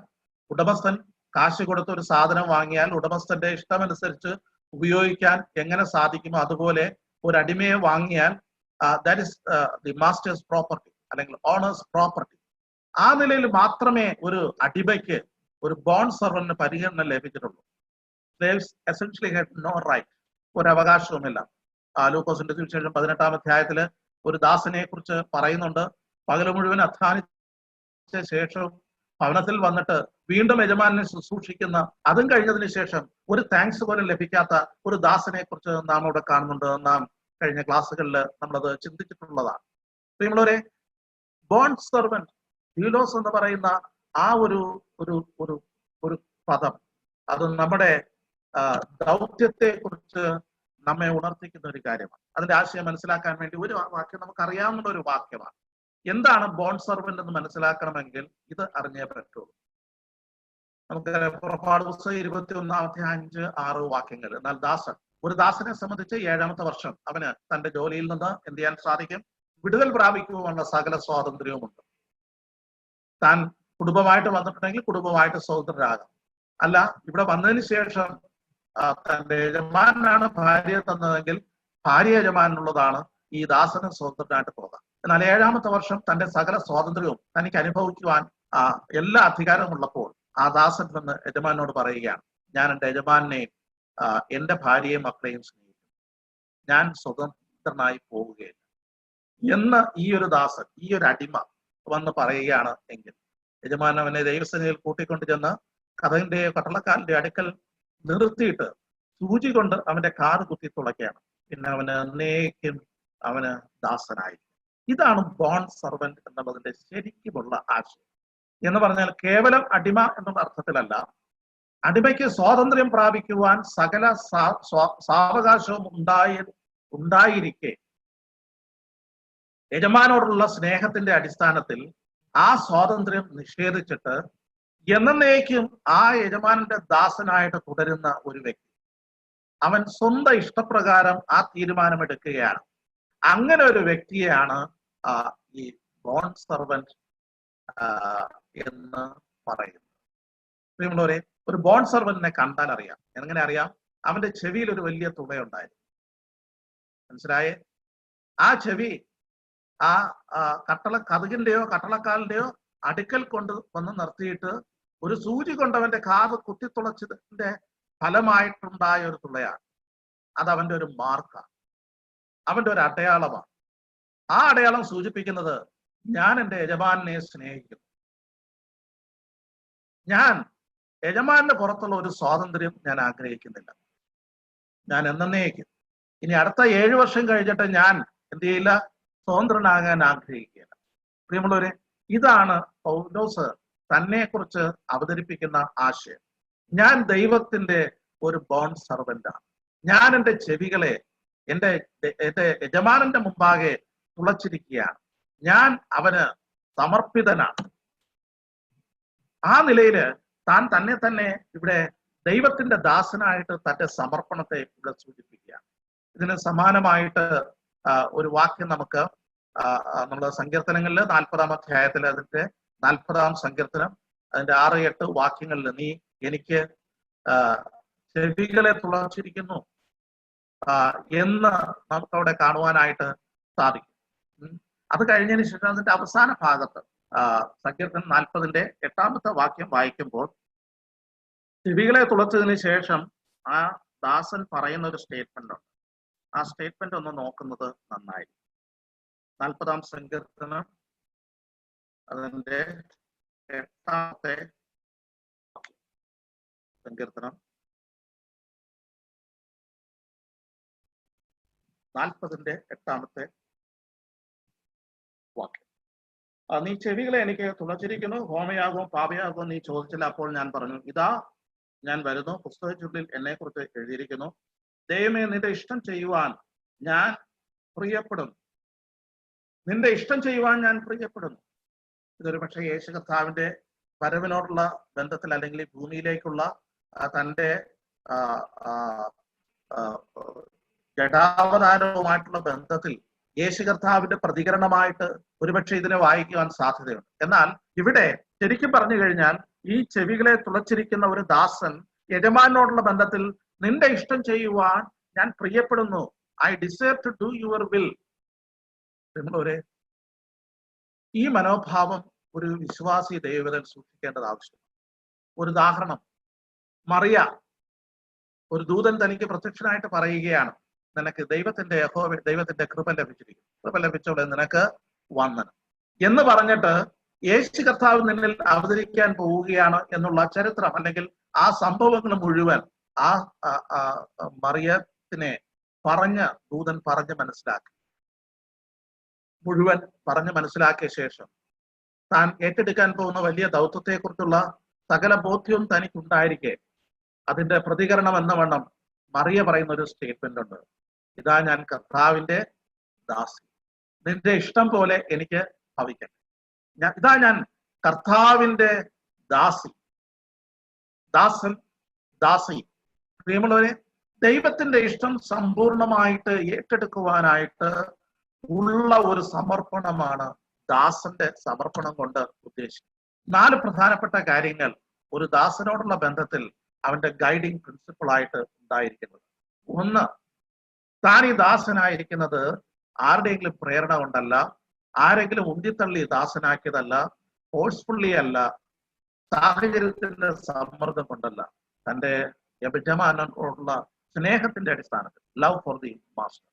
A: ഉടമസ്ഥൻ കാശ് കൊടുത്ത് ഒരു സാധനം വാങ്ങിയാൽ ഉടമസ്ഥന്റെ ഇഷ്ടമനുസരിച്ച് ഉപയോഗിക്കാൻ എങ്ങനെ സാധിക്കുമോ അതുപോലെ ഒരു അടിമയെ വാങ്ങിയാൽ that is the masters property അല്ലെങ്കിൽ ഓണേഴ്സ് പ്രോപ്പർട്ടി. ആ നിലയിൽ മാത്രമേ ഒരു അടിമയ്ക്ക്, ഒരു ബോണ്ട് സർവന്റിന് പരിഗണന ലഭിച്ചിട്ടുള്ളൂ. slaves essentially had no right. ഒരു അവകാശവുമില്ല. ലൂക്കോസിന്റെ സുവിശേഷം 18-ാം അധ്യായത്തില് ഒരു ദാസനെ കുറിച്ച് പറയുന്നുണ്ട്. പകല് മുഴുവൻ അധ്വാനിച്ച ശേഷം ഭവനത്തിൽ വന്നിട്ട് വീണ്ടും യജമാനെ ശുശ്രൂഷിക്കുന്ന, അതും കഴിഞ്ഞതിന് ശേഷം ഒരു താങ്ക്സ് പോലും ലഭിക്കാത്ത ഒരു ദാസനെ കുറിച്ച് നാം ഇവിടെ കാണുന്നുണ്ട്. നാം കഴിഞ്ഞ ക്ലാസ്സുകളിൽ നമ്മളത് ചിന്തിച്ചിട്ടുള്ളതാണ്. നമ്മളൊരു ബോൺ സെർവന്റ്, ഡ്യൂലോസ് എന്ന് പറയുന്ന ആ ഒരു ഒരു ഒരു ഒരു പദം, അത് നമ്മുടെ ദൗത്യത്തെ കുറിച്ച് നമ്മെ ഉണർത്തിക്കുന്ന ഒരു കാര്യമാണ്. അതിന്റെ ആശയം മനസ്സിലാക്കാൻ വേണ്ടി ഒരു വാക്യം നമുക്ക് അറിയാവുന്ന ഒരു വാക്യമാണ്. എന്താണ് ബോൺ സെർവന്റ് എന്ന് മനസ്സിലാക്കണമെങ്കിൽ ഇത് അറിഞ്ഞേ പറ്റുള്ളൂ. നമുക്ക് പുറപ്പാട് പുസ്തകം 21-ാമത്തെ 5-6 വാക്യങ്ങൾ. എന്നാൽ ദാസൻ, ഒരു ദാസനെ സംബന്ധിച്ച് 7-ാമത്തെ വർഷം അവന് തന്റെ ജോലിയിൽ നിന്ന് എന്ത് ചെയ്യാൻ സാധിക്കും? വിടുതൽ പ്രാപിക്കുവാനുള്ള സകല സ്വാതന്ത്ര്യവുമുണ്ട്. താൻ കുടുംബമായിട്ട് വന്നിട്ടുണ്ടെങ്കിൽ കുടുംബമായിട്ട് സ്വതന്ത്രരാകാം. അല്ല, ഇവിടെ വന്നതിന് ശേഷം തന്റെ യജമാനാണ് ഭാര്യയെ തന്നതെങ്കിൽ ഭാര്യ യജമാനുള്ളതാണ്, ഈ ദാസന് സ്വതന്ത്രനായിട്ട് പോകാം. എന്നാൽ 7-ാമത്തെ വർഷം തന്റെ സകല സ്വാതന്ത്ര്യവും തനിക്ക് അനുഭവിക്കുവാൻ എല്ലാ അധികാരവും ഉള്ളപ്പോൾ ആ ദാസൻ വന്ന് യജമാനോട് പറയുകയാണ്, ഞാൻ എൻ്റെ യജമാനെയും എൻ്റെ ഭാര്യയെയും മക്കളെയും സ്നേഹിക്കും, ഞാൻ സ്വതന്ത്രനായി പോവുകയില്ല എന്ന് ഈ ഒരു ദാസൻ, ഈ ഒരു അടിമ വന്ന് പറയുകയാണ് എങ്കിൽ യജമാൻ അവനെ ദൈവസേനയിൽ കൂട്ടിക്കൊണ്ട് ചെന്ന് കഥകിന്റെ കട്ടളക്കാലിന്റെ അടുക്കൽ നിർത്തിയിട്ട് സൂചി കൊണ്ട് അവന്റെ കാറ് കുത്തി തുളയ്ക്കുകയാണ്. പിന്നെ അവന് എന്നേക്കും അവന് ദാസനായി. ഇതാണ് ബോൺ സെർവന്റ് എന്നുള്ളതിന്റെ ശരിക്കുമുള്ള ആശയം. എന്ന് പറഞ്ഞാൽ കേവലം അടിമ എന്നുള്ള അർത്ഥത്തിലല്ല, അടിമയ്ക്ക് സ്വാതന്ത്ര്യം പ്രാപിക്കുവാൻ സകല സാവകാശവും ഉണ്ടായിരിക്കെ യജമാനോടുള്ള സ്നേഹത്തിന്റെ അടിസ്ഥാനത്തിൽ ആ സ്വാതന്ത്ര്യം നിഷേധിച്ചിട്ട് എന്നേക്കും ആ യജമാനന്റെ ദാസനായിട്ട് തുടരുന്ന ഒരു വ്യക്തി, അവൻ സ്വന്തം ഇഷ്ടപ്രകാരം ആ തീരുമാനമെടുക്കുകയാണ്. അങ്ങനെ ഒരു വ്യക്തിയെയാണ് ഈ ബോൺ സെർവന്റ് എന്ന് പറയുന്നത്. നമ്മളൊരു ഒരു ബോൺ സെർവന്റിനെ കണ്ടാൽ അറിയാം. എങ്ങനെ അറിയാം? അവന്റെ ചെവിയിൽ ഒരു വലിയ തുളയുണ്ടായിരുന്നു. മനസ്സിലായേ? ആ ചെവി ആ കഥകിന്റെയോ കട്ടളക്കാലിന്റെയോ അടുക്കൽ കൊണ്ട് വന്ന് നിർത്തിയിട്ട് ഒരു സൂചി കൊണ്ടവന്റെ കാത് കുത്തിത്തുളച്ചതിന്റെ ഫലമായിട്ടുണ്ടായ ഒരു തുളയാണ്. അത് അവന്റെ ഒരു മാർക്കാണ്, അവന്റെ ഒരു അടയാളമാണ്. ആ അടയാളം സൂചിപ്പിക്കുന്നത് ഞാൻ എൻ്റെ യജമാനെ സ്നേഹിക്കുന്നു, ഞാൻ യജമാന്റെ പുറത്തുള്ള ഒരു സ്വാതന്ത്ര്യം ഞാൻ ആഗ്രഹിക്കുന്നില്ല, ഞാൻ എന്നേക്കും ഇനി അടുത്ത 7 വർഷം കഴിഞ്ഞിട്ട് ഞാൻ എന്ത് ചെയ്യില്ല, സ്വതന്ത്രനാകാൻ ആഗ്രഹിക്കുകയില്ല. പ്രിയമുള്ളവരെ, ഇതാണ് പൗലോസ് തന്നെ കുറിച്ച് അവതരിപ്പിക്കുന്ന ആശയം. ഞാൻ ദൈവത്തിന്റെ ഒരു ബോൺ സെർവന്റാണ്. ഞാൻ എൻ്റെ ചെവികളെ എൻ്റെ യജമാനന്റെ മുമ്പാകെ തുളച്ചിരിക്കുകയാണ്. ഞാൻ അവന് സമർപ്പിതനാണ്. ആ നിലയില് താൻ തന്നെ ഇവിടെ ദൈവത്തിന്റെ ദാസനായിട്ട് തന്റെ സമർപ്പണത്തെ ഇവിടെ സൂചിപ്പിക്കുകയാണ്. ഇതിന് സമാനമായിട്ട് ഒരു വാക്യം നമുക്ക് നമ്മുടെ സങ്കീർത്തനങ്ങളിൽ 40-ാം അധ്യായത്തിൽ അതിന്റെ 40-ാം സങ്കീർത്തനം അതിന്റെ 6-8 വാക്യങ്ങളിൽ നീ എനിക്ക് ചെവികളെ തുളച്ചിരിക്കുന്നു എന്ന് നമുക്കവിടെ കാണുവാനായിട്ട് സാധിക്കും. അത് കഴിഞ്ഞതിന് ശേഷം അതിന്റെ അവസാന ഭാഗത്ത് സങ്കീർത്തനം 40-ന്റെ 8-ാമത്തെ വാക്യം വായിക്കുമ്പോൾ ചെവികളെ തുളച്ചതിന് ശേഷം ആ ദാസൻ പറയുന്ന ഒരു സ്റ്റേറ്റ്മെന്റ് ഉണ്ട്. ആ സ്റ്റേറ്റ്മെന്റ് ഒന്ന് നോക്കുന്നത് നന്നായിരിക്കും. 40-ാം സങ്കീർത്തനം അതിന്റെ 8-ാമത്തെ സങ്കീർത്തനം 40-ന്റെ 8-ാമത്തെ വാക്യം. നീ ചെവികളെ എനിക്ക് തുളച്ചിരിക്കുന്നു, ഹോമയാകവും പാപയാകവും നീ ചോദിച്ചില്ല. അപ്പോൾ ഞാൻ പറഞ്ഞു, ഇതാ ഞാൻ വരുന്നു, പുസ്തകച്ചുള്ളിൽ എന്നെ കുറിച്ച് എഴുതിയിരിക്കുന്നു. ദൈവമേ, നിന്റെ ഇഷ്ടം ചെയ്യുവാൻ ഞാൻ പ്രിയപ്പെടുന്നു, നിന്റെ ഇഷ്ടം ചെയ്യുവാൻ ഞാൻ പ്രിയപ്പെടുന്നു. ഇതൊരു പക്ഷേ യേശു കർത്താവിന്റെ വരവിനോടുള്ള ബന്ധത്തിൽ അല്ലെങ്കിൽ ഭൂമിയിലേക്കുള്ള തന്റെ ജഡാവതാരവുമായിട്ടുള്ള ബന്ധത്തിൽ യേശു കർത്താവിന്റെ പ്രതികരണമായിട്ട് ഒരുപക്ഷെ ഇതിനെ വായിക്കുവാൻ സാധ്യതയുണ്ട്. എന്നാൽ ഇവിടെ ശരിക്കും പറഞ്ഞു കഴിഞ്ഞാൽ ഈ ചെവികളെ തുളച്ചിരിക്കുന്ന ഒരു ദാസൻ യജമാനോടുള്ള ബന്ധത്തിൽ നിന്റെ ഇഷ്ടം ചെയ്യുവാൻ ഞാൻ പ്രിയപ്പെടുന്നു, I desire to do your will. നമ്മളൊരു ഈ മനോഭാവം ഒരു വിശ്വാസി ദൈവത്തിൽ സൂക്ഷിക്കേണ്ടത് ആവശ്യമാണ്. ഒരു ഉദാഹരണം, മറിയ ഒരു ദൂതൻ തനിക്ക് പ്രത്യക്ഷനായിട്ട് പറയുകയാണ്, നിനക്ക് ദൈവത്തിന്റെ കൃപ ലഭിച്ചിരിക്കും, കൃപ ലഭിച്ചോളെ നിനക്ക് വന്ദനം എന്ന് പറഞ്ഞിട്ട് യേശു കർത്താവ് നിന്നിൽ അവതരിക്കാൻ പോവുകയാണ് എന്നുള്ള ചരിത്രം അല്ലെങ്കിൽ ആ സംഭവങ്ങൾ മുഴുവൻ ആ മറിയത്തിനെ ദൂതൻ പറഞ്ഞ് മനസ്സിലാക്കി. മുഴുവൻ പറഞ്ഞ് മനസ്സിലാക്കിയ ശേഷം താൻ ഏറ്റെടുക്കാൻ പോകുന്ന വലിയ ദൗത്യത്തെക്കുറിച്ചുള്ള സകല ബോധ്യവും തനിക്കുണ്ടായിരിക്കെ അതിന്റെ പ്രതികരണം എന്ന വണ്ണം മറിയ പറയുന്ന ഒരു സ്റ്റേറ്റ്മെന്റ് ഉണ്ട്. ഇതാ ഞാൻ കർത്താവിന്റെ ദാസി, നിന്റെ ഇഷ്ടം പോലെ എനിക്ക് ഭവിക്കട്ടെ. ഇതാ ഞാൻ കർത്താവിന്റെ ദാസി, ദാസൻ, ദാസി. പ്രിയമുള്ളവരെ, ദൈവത്തിന്റെ ഇഷ്ടം സമ്പൂർണമായിട്ട് ഏറ്റെടുക്കുവാനായിട്ട് ഉള്ള ഒരു സമർപ്പണമാണ് ദാസന്റെ സമർപ്പണം കൊണ്ട് ഉദ്ദേശിക്കുന്നത്. 4 പ്രധാനപ്പെട്ട കാര്യങ്ങൾ ഒരു ദാസനോടുള്ള ബന്ധത്തിൽ അവന്റെ ഗൈഡിങ് പ്രിൻസിപ്പിൾ ആയിട്ട് ഉണ്ടായിരിക്കുന്നത്. ഒന്ന്, താൻ ഈ ദാസനായിരിക്കുന്നത് ആരുടെയെങ്കിലും പ്രേരണ കൊണ്ടല്ല, ആരെങ്കിലും ഉന്തിത്തള്ളി ദാസനാക്കിയതല്ല, ഫോഴ്സ്ഫുള്ളി അല്ല, സാഹചര്യത്തിന്റെ സമ്മർദ്ദം കൊണ്ടല്ല, തന്റെ യജമാനോടുള്ള സ്നേഹത്തിന്റെ അടിസ്ഥാനത്തിൽ, ലവ് ഫോർ ദി മാസ്റ്റർ,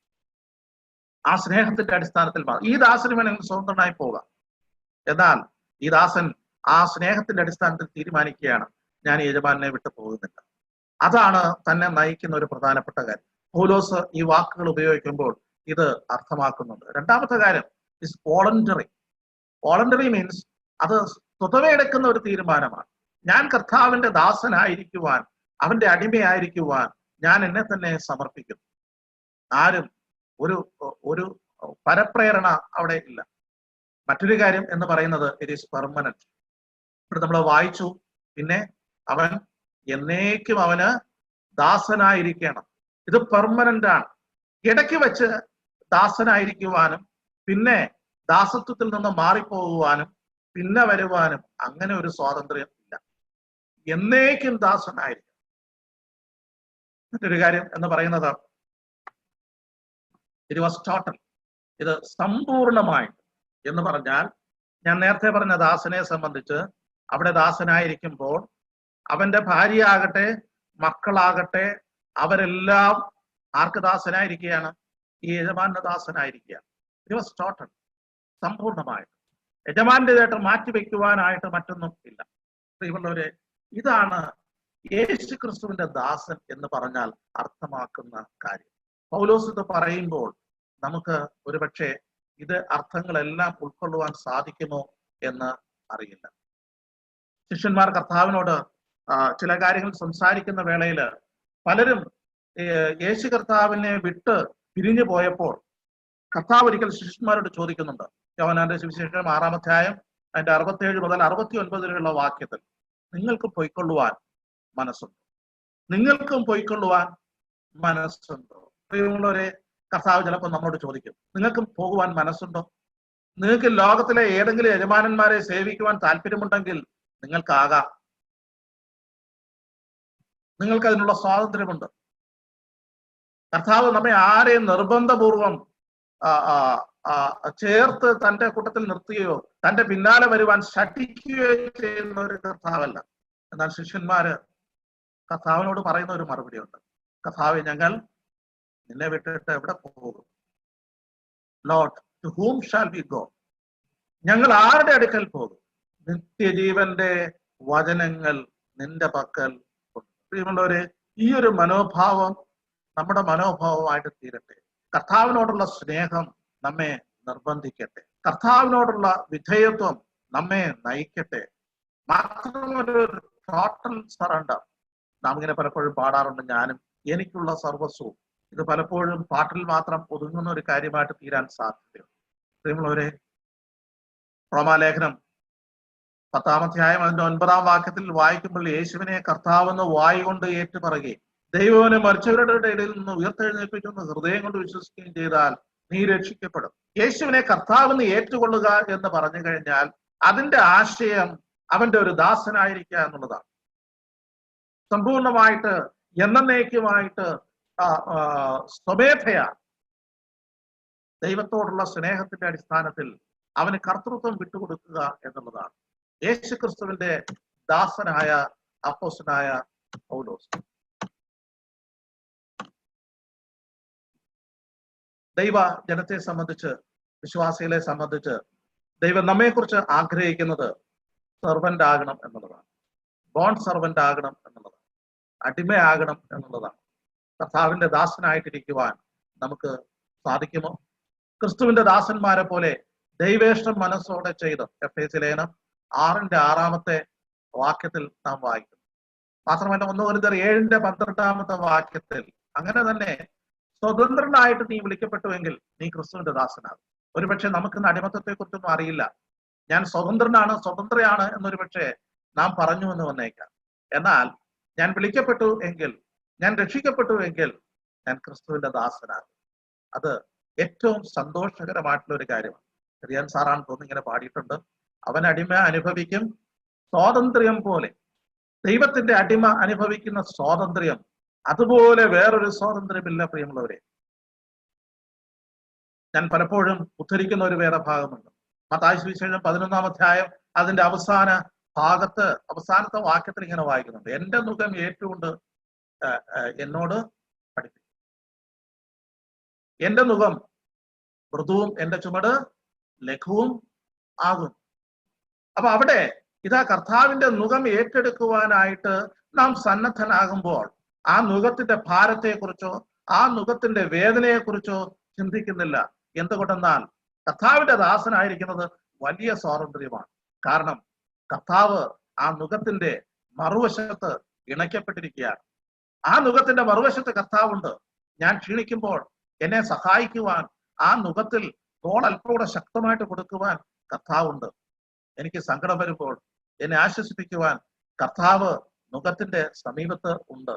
A: ആ സ്നേഹത്തിന്റെ അടിസ്ഥാനത്തിൽ ഈ ദാസന് വേണമെങ്കിൽ സ്വതന്ത്രനായി പോകാം. എന്നാൽ ഈ ദാസൻ ആ സ്നേഹത്തിന്റെ അടിസ്ഥാനത്തിൽ തീരുമാനിക്കുകയാണ്, ഞാൻ യജമാനെ വിട്ടു പോകുന്നില്ല. അതാണ് തന്നെ നയിക്കുന്ന ഒരു പ്രധാനപ്പെട്ട കാര്യം. പൗലോസ് ഈ വാക്കുകൾ ഉപയോഗിക്കുമ്പോൾ ഇത് അർത്ഥമാക്കുന്നുണ്ട്. രണ്ടാമത്തെ കാര്യം ഇസ് വോളണ്ടറി. വോളണ്ടറി മീൻസ് അത് സ്വതവേ എടുക്കുന്ന ഒരു തീരുമാനമാണ്. ഞാൻ കർത്താവിന്റെ ദാസനായിരിക്കുവാൻ, അവന്റെ അടിമയായിരിക്കുവാൻ ഞാൻ എന്നെ തന്നെ സമർപ്പിക്കുന്നു. ആരും ഒരു പരപ്രേരണ അവിടെ ഇല്ല. മറ്റൊരു കാര്യം എന്ന് പറയുന്നത് ഇറ്റ് ഈസ് പെർമനന്റ്. ഇവിടെ നമ്മൾ വായിച്ചു, പിന്നെ അവൻ എന്നേക്കും അവന് ദാസനായിരിക്കണം. ഇത് പെർമനന്റ് ആണ്. ഇടയ്ക്ക് വെച്ച് ദാസനായിരിക്കുവാനും പിന്നെ ദാസത്വത്തിൽ നിന്ന് മാറിപ്പോകുവാനും പിന്നെ വരുവാനും അങ്ങനെ ഒരു സ്വാതന്ത്ര്യം ഇല്ല. എന്നേക്കും ദാസനായിരിക്കും. മറ്റൊരു കാര്യം എന്ന് പറയുന്നത് ഇറ്റ് വാസ് ടോട്ടൽ. ഇത് സമ്പൂർണമായിട്ട് എന്ന് പറഞ്ഞാൽ, ഞാൻ നേരത്തെ പറഞ്ഞ ദാസനെ സംബന്ധിച്ച് അവിടെ ദാസനായിരിക്കുമ്പോൾ അവന്റെ ഭാര്യയാകട്ടെ മക്കളാകട്ടെ അവരെല്ലാം ആർക്ക് ദാസനായിരിക്കുകയാണ്? ഈ യജമാന്റെ ദാസനായിരിക്കുകയാണ്. ഇറ്റ് വാസ് ടോട്ടൽ, സമ്പൂർണമായിട്ട്. യജമാന്റേതായിട്ട് മാറ്റിവെക്കുവാനായിട്ട് മറ്റൊന്നും ഇല്ല. പ്രിയമുള്ളവരെ, ഇതാണ് യേശു ക്രിസ്തുവിന്റെ ദാസൻ എന്ന് പറഞ്ഞാൽ അർത്ഥമാക്കുന്ന കാര്യം. പൗലോസ് ഇത് പറയുമ്പോൾ നമുക്ക് ഒരുപക്ഷെ ഇത് അർത്ഥങ്ങളെല്ലാം ഉൾക്കൊള്ളുവാൻ സാധിക്കുമോ എന്ന് അറിയില്ല. ശിഷ്യന്മാർ കർത്താവിനോട് ചില കാര്യങ്ങൾ സംസാരിക്കുന്ന വേളയിൽ പലരും യേശു കർത്താവിനെ വിട്ട് പിരിഞ്ഞു പോയപ്പോൾ കർത്താവ് ഒരിക്കൽ ശിഷ്യന്മാരോട് ചോദിക്കുന്നുണ്ട്. യോഹന്നാന്റെ സുവിശേഷം 6-ാം അധ്യായം അതിന്റെ 67 മുതൽ 69 വരെയുള്ള വാക്യത്തിൽ, നിങ്ങൾക്ക് പൊയ്ക്കൊള്ളുവാൻ മനസ്സുണ്ടോ? നിങ്ങൾക്കും പൊയ്ക്കൊള്ളുവാൻ മനസ്സുണ്ടോ? പ്രിയമുള്ളവരെ, കർത്താവ് ചിലപ്പോൾ നമ്മളോട് ചോദിക്കും, നിങ്ങൾക്കും പോകുവാൻ മനസ്സുണ്ടോ? നിങ്ങൾക്ക് ലോകത്തിലെ ഏതെങ്കിലും യജമാനന്മാരെ സേവിക്കുവാൻ താല്പര്യമുണ്ടെങ്കിൽ നിങ്ങൾക്കാകാം. നിങ്ങൾക്ക് അതിനുള്ള സ്വാതന്ത്ര്യമുണ്ട്. കർത്താവ് നമ്മെ ആരെയും നിർബന്ധപൂർവം ചേർത്ത് തന്റെ കൂട്ടത്തിൽ നിർത്തുകയോ തന്റെ പിന്നാലെ വരുവാൻ ശഠിക്കുകയോ ചെയ്യുന്ന ഒരു കർത്താവല്ല. എന്നാൽ ശിഷ്യന്മാര് കർത്താവിനോട് പറയുന്ന ഒരു മറുപടിയുണ്ട്. കർത്താവെ, ഞങ്ങൾ നിന്നെ വിട്ടിട്ട് എവിടെ പോകും? Lord, to whom shall we go? ഞങ്ങൾ ആരുടെ അടുക്കൽ പോകും? നിത്യജീവന്റെ വചനങ്ങൾ നിന്റെ പക്കൽ. പ്രിയമുള്ളവരെ, ഈ ഒരു മനോഭാവം നമ്മുടെ മനോഭാവമായിട്ട് തീരട്ടെ. കർത്താവിനോടുള്ള സ്നേഹം നമ്മെ നിർബന്ധിക്കട്ടെ. കർത്താവിനോടുള്ള വിധേയത്വം നമ്മെ നയിക്കട്ടെ. മാത്രമല്ല, ഒരു ടോട്ടൽ സറണ്ടർ. നാം ഇങ്ങനെ പലപ്പോഴും പാടാറുണ്ട്, ഞാനും എനിക്കുള്ള സർവസ്വവും. ഇത് പലപ്പോഴും പാട്ടിൽ മാത്രം ഒതുങ്ങുന്ന ഒരു കാര്യമായിട്ട് തീരാൻ സാധ്യതയുണ്ട്. പ്രിയമുള്ളവരെ, റോമാലേഖനം 10-ാം അധ്യായം അതിന്റെ 9-ാം വാക്യത്തിൽ വായിക്കുമ്പോൾ യേശുവിനെ കർത്താവെന്ന് വായ് കൊണ്ട് ഏറ്റുപറയുകയും ദൈവനെ മരിച്ചവരുടെ ഇടയിൽ നിന്ന് ഉയർത്തെഴുന്നേൽപ്പിക്കുന്ന ഹൃദയം കൊണ്ട് വിശ്വസിക്കുകയും ചെയ്താൽ നീ രക്ഷിക്കപ്പെടും. യേശുവിനെ കർത്താവെന്ന് ഏറ്റുകൊള്ളുക എന്ന് പറഞ്ഞു കഴിഞ്ഞാൽ അതിന്റെ ആശയം അവന്റെ ഒരു ദാസനായിരിക്കുക എന്നുള്ളതാണ്. സമ്പൂർണമായിട്ട് എന്നേക്കുമായിട്ട് സ്വമേധയാ ദൈവത്തോടുള്ള സ്നേഹത്തിന്റെ അടിസ്ഥാനത്തിൽ അവന് കർത്തൃത്വം വിട്ടുകൊടുക്കുക എന്നുള്ളതാണ് യേശുക്രിസ്തുവിന്റെ ദാസനായ അപ്പോസ്തലനായ പൗലോസ്. ദൈവ ജനത്തെ സംബന്ധിച്ച്, വിശ്വാസികളെ സംബന്ധിച്ച് ദൈവം നമ്മെക്കുറിച്ച് ആഗ്രഹിക്കുന്നത് സെർവന്റ് ആകണം എന്നുള്ളതാണ്. ബോൺ സെർവന്റ് ആകണം എന്നുള്ളതാണ്. അടിമയാകണം എന്നുള്ളതാണ്. കർത്താവിന്റെ ദാസനായിട്ടിരിക്കുവാൻ നമുക്ക് സാധിക്കുമോ? ക്രിസ്തുവിന്റെ ദാസന്മാരെ പോലെ ദൈവേഷ്ടം മനസ്സോടെ ചെയ്ത് എഫേസ്യ ലേഖനം 6:6 വാക്യത്തിൽ നാം വായിക്കുന്നു. മാത്രമല്ല 1 കൊരിന്ത്യർ 7:12 വാക്യത്തിൽ അങ്ങനെ തന്നെ സ്വതന്ത്രനായിട്ട് നീ വിളിക്കപ്പെട്ടുവെങ്കിൽ നീ ക്രിസ്തുവിന്റെ ദാസനാകും. ഒരുപക്ഷെ നമുക്ക് അടിമത്തത്തെ കുറിച്ചൊന്നും അറിയില്ല. ഞാൻ സ്വതന്ത്രനാണ്, സ്വതന്ത്രയാണ് എന്നൊരു പക്ഷേ നാം പറഞ്ഞു എന്ന് വന്നേക്കാം. എന്നാൽ ഞാൻ വിളിക്കപ്പെട്ടു എങ്കിൽ, ഞാൻ രക്ഷിക്കപ്പെട്ടു എങ്കിൽ ഞാൻ ക്രിസ്തുവിന്റെ ദാസനാകും. അത് ഏറ്റവും സന്തോഷകരമായിട്ടുള്ള ഒരു കാര്യമാണ്. ചെറിയാൻ സാറാണ് തോന്നുന്നു ഇങ്ങനെ പാടിയിട്ടുണ്ട്, അവൻ അടിമ അനുഭവിക്കും സ്വാതന്ത്ര്യം പോലെ. ദൈവത്തിന്റെ അടിമ അനുഭവിക്കുന്ന സ്വാതന്ത്ര്യം അതുപോലെ വേറൊരു സ്വാതന്ത്ര്യമില്ല പ്രിയമുള്ളവരെ. ഞാൻ പലപ്പോഴും ഉദ്ധരിക്കുന്ന ഒരു വേറെ ഭാഗമുണ്ട്. മത്തായി സുവിശേഷം 11-ാം അധ്യായം അതിന്റെ അവസാനത്തെ വാക്യത്തിൽ ഇങ്ങനെ വായിക്കുന്നുണ്ട്, എന്റെ മുഖം ഏറ്റുകൊണ്ട് എന്നോട് പഠിപ്പിക്കും, എന്റെ മുഖം മൃദുവും എന്റെ ചുമട് ലഘുവും ആകും. അപ്പൊ അവിടെ ഇതാ കർത്താവിന്റെ മുഖം ഏറ്റെടുക്കുവാനായിട്ട് നാം സന്നദ്ധനാകുമ്പോൾ ആ മുഖത്തിന്റെ ഭാരത്തെക്കുറിച്ചോ ആ മുഖത്തിന്റെ വേദനയെക്കുറിച്ചോ ചിന്തിക്കുന്നില്ല. എന്തുകൊണ്ടെന്നാൽ കർത്താവിന്റെ ദാസനായിരിക്കുന്നത് വലിയ സ്വാതന്ത്ര്യമാണ്. കാരണം കർത്താവ് ആ മുഖത്തിന്റെ മറുവശത്ത് ഇണയ്ക്കപ്പെട്ടിരിക്കുകയാണ്. ആ മുഖത്തിന്റെ മറുവശത്ത് കർത്താവുണ്ട്. ഞാൻ ക്ഷീണിക്കുമ്പോൾ എന്നെ സഹായിക്കുവാൻ, ആ മുഖത്തിൽ തോൾ അല്പം കൂടെ ശക്തമായിട്ട് കൊടുക്കുവാൻ കർത്താവുണ്ട്. എനിക്ക് സങ്കടം വരുമ്പോൾ എന്നെ ആശ്വസിപ്പിക്കുവാൻ കർത്താവ് മുഖത്തിന്റെ സമീപത്ത് ഉണ്ട്.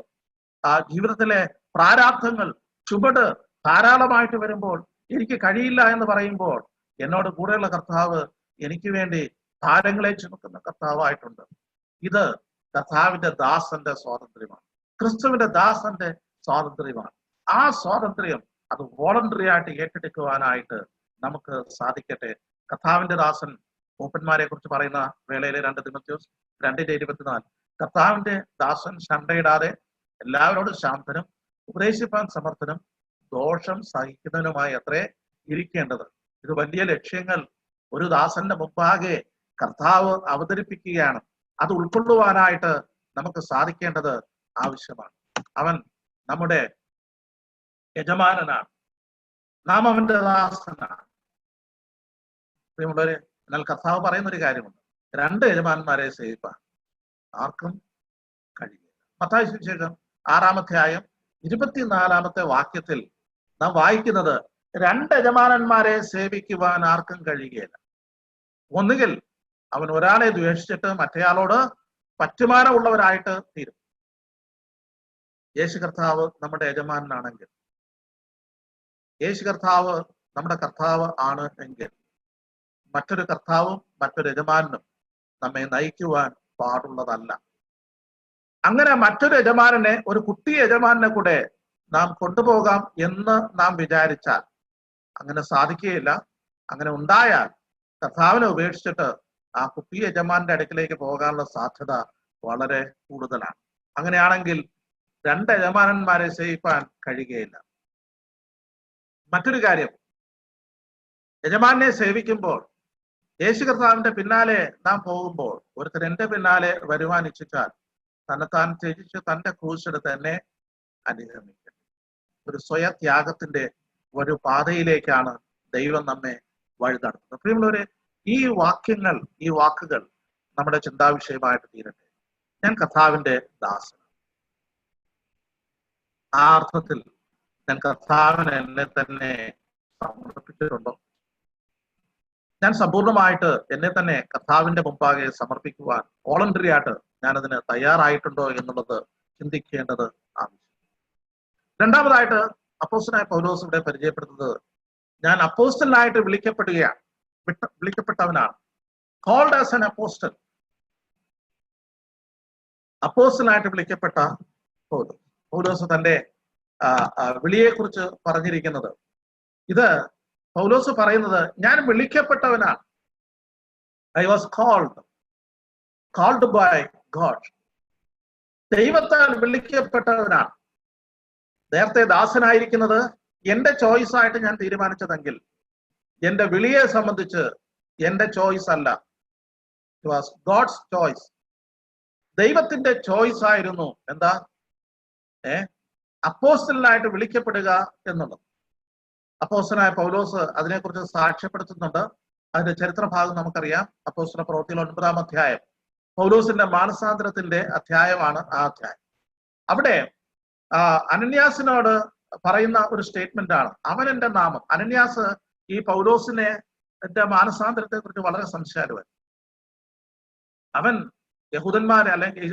A: ആ ജീവിതത്തിലെ പ്രാരാബ്ധങ്ങൾ, ചുവട് ധാരാളമായിട്ട് വരുമ്പോൾ എനിക്ക് കഴിയില്ല എന്ന് പറയുമ്പോൾ എന്നോട് കൂടെയുള്ള കർത്താവ് എനിക്ക് വേണ്ടി ഭാരങ്ങളെ ചുമക്കുന്ന കർത്താവായിട്ടുണ്ട്. ഇത് കർത്താവിന്റെ ദാസന്റെ സ്വാതന്ത്ര്യമാണ്, ക്രിസ്തുവിന്റെ ദാസന്റെ സ്വാതന്ത്ര്യമാണ്. ആ സ്വാതന്ത്ര്യം അത് വോളണ്ടറി ആയിട്ട് ഏറ്റെടുക്കുവാനായിട്ട് നമുക്ക് സാധിക്കട്ടെ. കർത്താവിന്റെ ദാസൻ മൂപ്പന്മാരെ കുറിച്ച് പറയുന്ന വേളയിലെ 2 തിമോഥെയോസ് 2:24 കർത്താവിന്റെ ദാസൻ ശണ്ടയിടാതെ എല്ലാവരോടും ശാന്തനും ഉപദേശിപ്പാൻ സമർത്ഥനും ദോഷം സഹിക്കുന്നതിനുമായി അത്രേ ഇരിക്കേണ്ടത്. ഇത് വലിയ ലക്ഷ്യങ്ങൾ ഒരു ദാസന്റെ മുമ്പാകെ കർത്താവ് അവതരിപ്പിക്കുകയാണ്. അത് ഉൾക്കൊള്ളുവാനായിട്ട് നമുക്ക് സാധിക്കേണ്ടത് ആവശ്യമാണ്. അവൻ നമ്മുടെ യജമാനനാണ്, നാം അവന്റെ ദാസനാണ്. പ്രിയമുള്ളവരെ, എന്നാൽ കർത്താവ് പറയുന്ന ഒരു കാര്യമുണ്ട്, 2 യജമാനന്മാരെ സേവിപ്പാൻ ആർക്കും കഴിയില്ല. മത്തായി സുവിശേഷം 6-ാം അധ്യായം 24-ാമത്തെ വാക്യത്തിൽ നാം വായിക്കുന്നത് 2 യജമാനന്മാരെ സേവിക്കുവാൻ ആർക്കും കഴിയുകയില്ല. ഒന്നുകിൽ അവൻ ഒരാളെ ദ്വേഷിച്ചിട്ട് മറ്റേയാളോട് പറ്റുമാനമുള്ളവരായിട്ട് തീരും. യേശു കർത്താവ് നമ്മുടെ യജമാനാണെങ്കിൽ, യേശു കർത്താവ് നമ്മുടെ കർത്താവ് ആണ് എങ്കിൽ മറ്റൊരു കർത്താവും മറ്റൊരു യജമാനും നമ്മെ നയിക്കുവാൻ പാടുള്ളതല്ല. അങ്ങനെ മറ്റൊരു യജമാനെ, ഒരു കുട്ടി യജമാനെ കൂടെ നാം കൊണ്ടുപോകാം എന്ന് നാം വിചാരിച്ചാൽ അങ്ങനെ സാധിക്കുകയില്ല. അങ്ങനെ ഉണ്ടായാൽ കർത്താവിനെ ഉപേക്ഷിച്ചിട്ട് ആ കുട്ടി യജമാന്റെ അടുക്കിലേക്ക് പോകാനുള്ള സാധ്യത വളരെ കൂടുതലാണ്. അങ്ങനെയാണെങ്കിൽ 2 യജമാനന്മാരെ സേവിപ്പാൻ കഴിയുകയില്ല. മറ്റൊരു കാര്യം, യജമാനെ സേവിക്കുമ്പോൾ യേശു കർത്താവിന്റെ പിന്നാലെ നാം പോകുമ്പോൾ ഒരുത്തൻ എന്റെ പിന്നാലെ വരുവാൻ ഇച്ഛിച്ചാൽ തന്നെത്താൻ ത്യജിച്ച് തന്റെ ക്രൂശെടുത്ത് തന്നെ അനുഗമിക്കും. ഒരു സ്വയത്യാഗത്തിന്റെ ഒരു പാതയിലേക്കാണ് ദൈവം നമ്മെ വഴി നടത്തുന്നത്. പ്രിയമുള്ളവരെ, ഈ വാക്കുകൾ നമ്മുടെ ചിന്താവിഷയമായിട്ട് തീരട്ടെ. ഞാൻ കർത്താവിന്റെ ദാസൻ. ആ അർത്ഥത്തിൽ ഞാൻ കർത്താവിന് എന്നെ തന്നെ സമർപ്പിച്ചിട്ടുണ്ടോ? ഞാൻ സമ്പൂർണമായിട്ട് എന്നെ തന്നെ കർത്താവിന്റെ മുമ്പാകെ സമർപ്പിക്കുവാൻ വോളണ്ടറി ആയിട്ട് ഞാൻ അതിന് തയ്യാറായിട്ടുണ്ടോ എന്നുള്ളത് ചിന്തിക്കേണ്ടത് ആവശ്യം. രണ്ടാമതായിട്ട് അപ്പോസ്തലനായ പൗലോസ് ഇവിടെ പരിചയപ്പെടുത്തുന്നത്, ഞാൻ അപ്പോസ്റ്റലായിട്ട് വിളിക്കപ്പെട്ടവനാണ്. Called as an apostle. അപ്പോസ്റ്റലായിട്ട് വിളിക്കപ്പെട്ട പൗലോസ് തന്റെ വിളിയെക്കുറിച്ച് പറഞ്ഞിരിക്കുന്നത്, ഇത് പൗലോസ് പറയുന്നത്, ഞാൻ വിളിക്കപ്പെട്ടവനാണ്. I was called by God. ദൈവത്താൽ വിളിക്കപ്പെട്ടവനാണ്. നേരത്തെ ദാസനായിരിക്കുന്നത് എന്റെ ചോയ്സ് ആയിട്ട് ഞാൻ തീരുമാനിച്ചതെങ്കിൽ എന്റെ വിളിയെ സംബന്ധിച്ച് എന്റെ ചോയ്സ് അല്ല, ഇറ്റ് വാസ് ഗോഡ്സ് ചോയ്സ്. ദൈവത്തിന്റെ ചോയ്സ് ആയിരുന്നു എന്താ? അപ്പോസ്തലനായിട്ട് വിളിക്കപ്പെടുക എന്നുള്ളത്. അപ്പോസ്തലനായ പൗലോസ് അതിനെക്കുറിച്ച് സാക്ഷ്യപ്പെടുത്തുന്നുണ്ട്. അതിന്റെ ചരിത്ര ഭാഗം നമുക്കറിയാം. അപ്പോസ്തല പ്രവൃത്തിയിൽ 9-ാം അധ്യായം പൗലോസിന്റെ മാനസാന്തരത്തിന്റെ അധ്യായമാണ് ആ അധ്യായം. അവിടെ അനന്യാസിനോട് പറയുന്ന ഒരു സ്റ്റേറ്റ്മെന്റ് ആണ്, അവൻ എന്റെ നാമം. അനന്യാസ് ഈ പൗലോസിനെ മാനസാന്തരത്തെ കുറിച്ച് വളരെ സംശയാലുവൻ. അവൻ യഹൂദന്മാരെ അല്ലെങ്കിൽ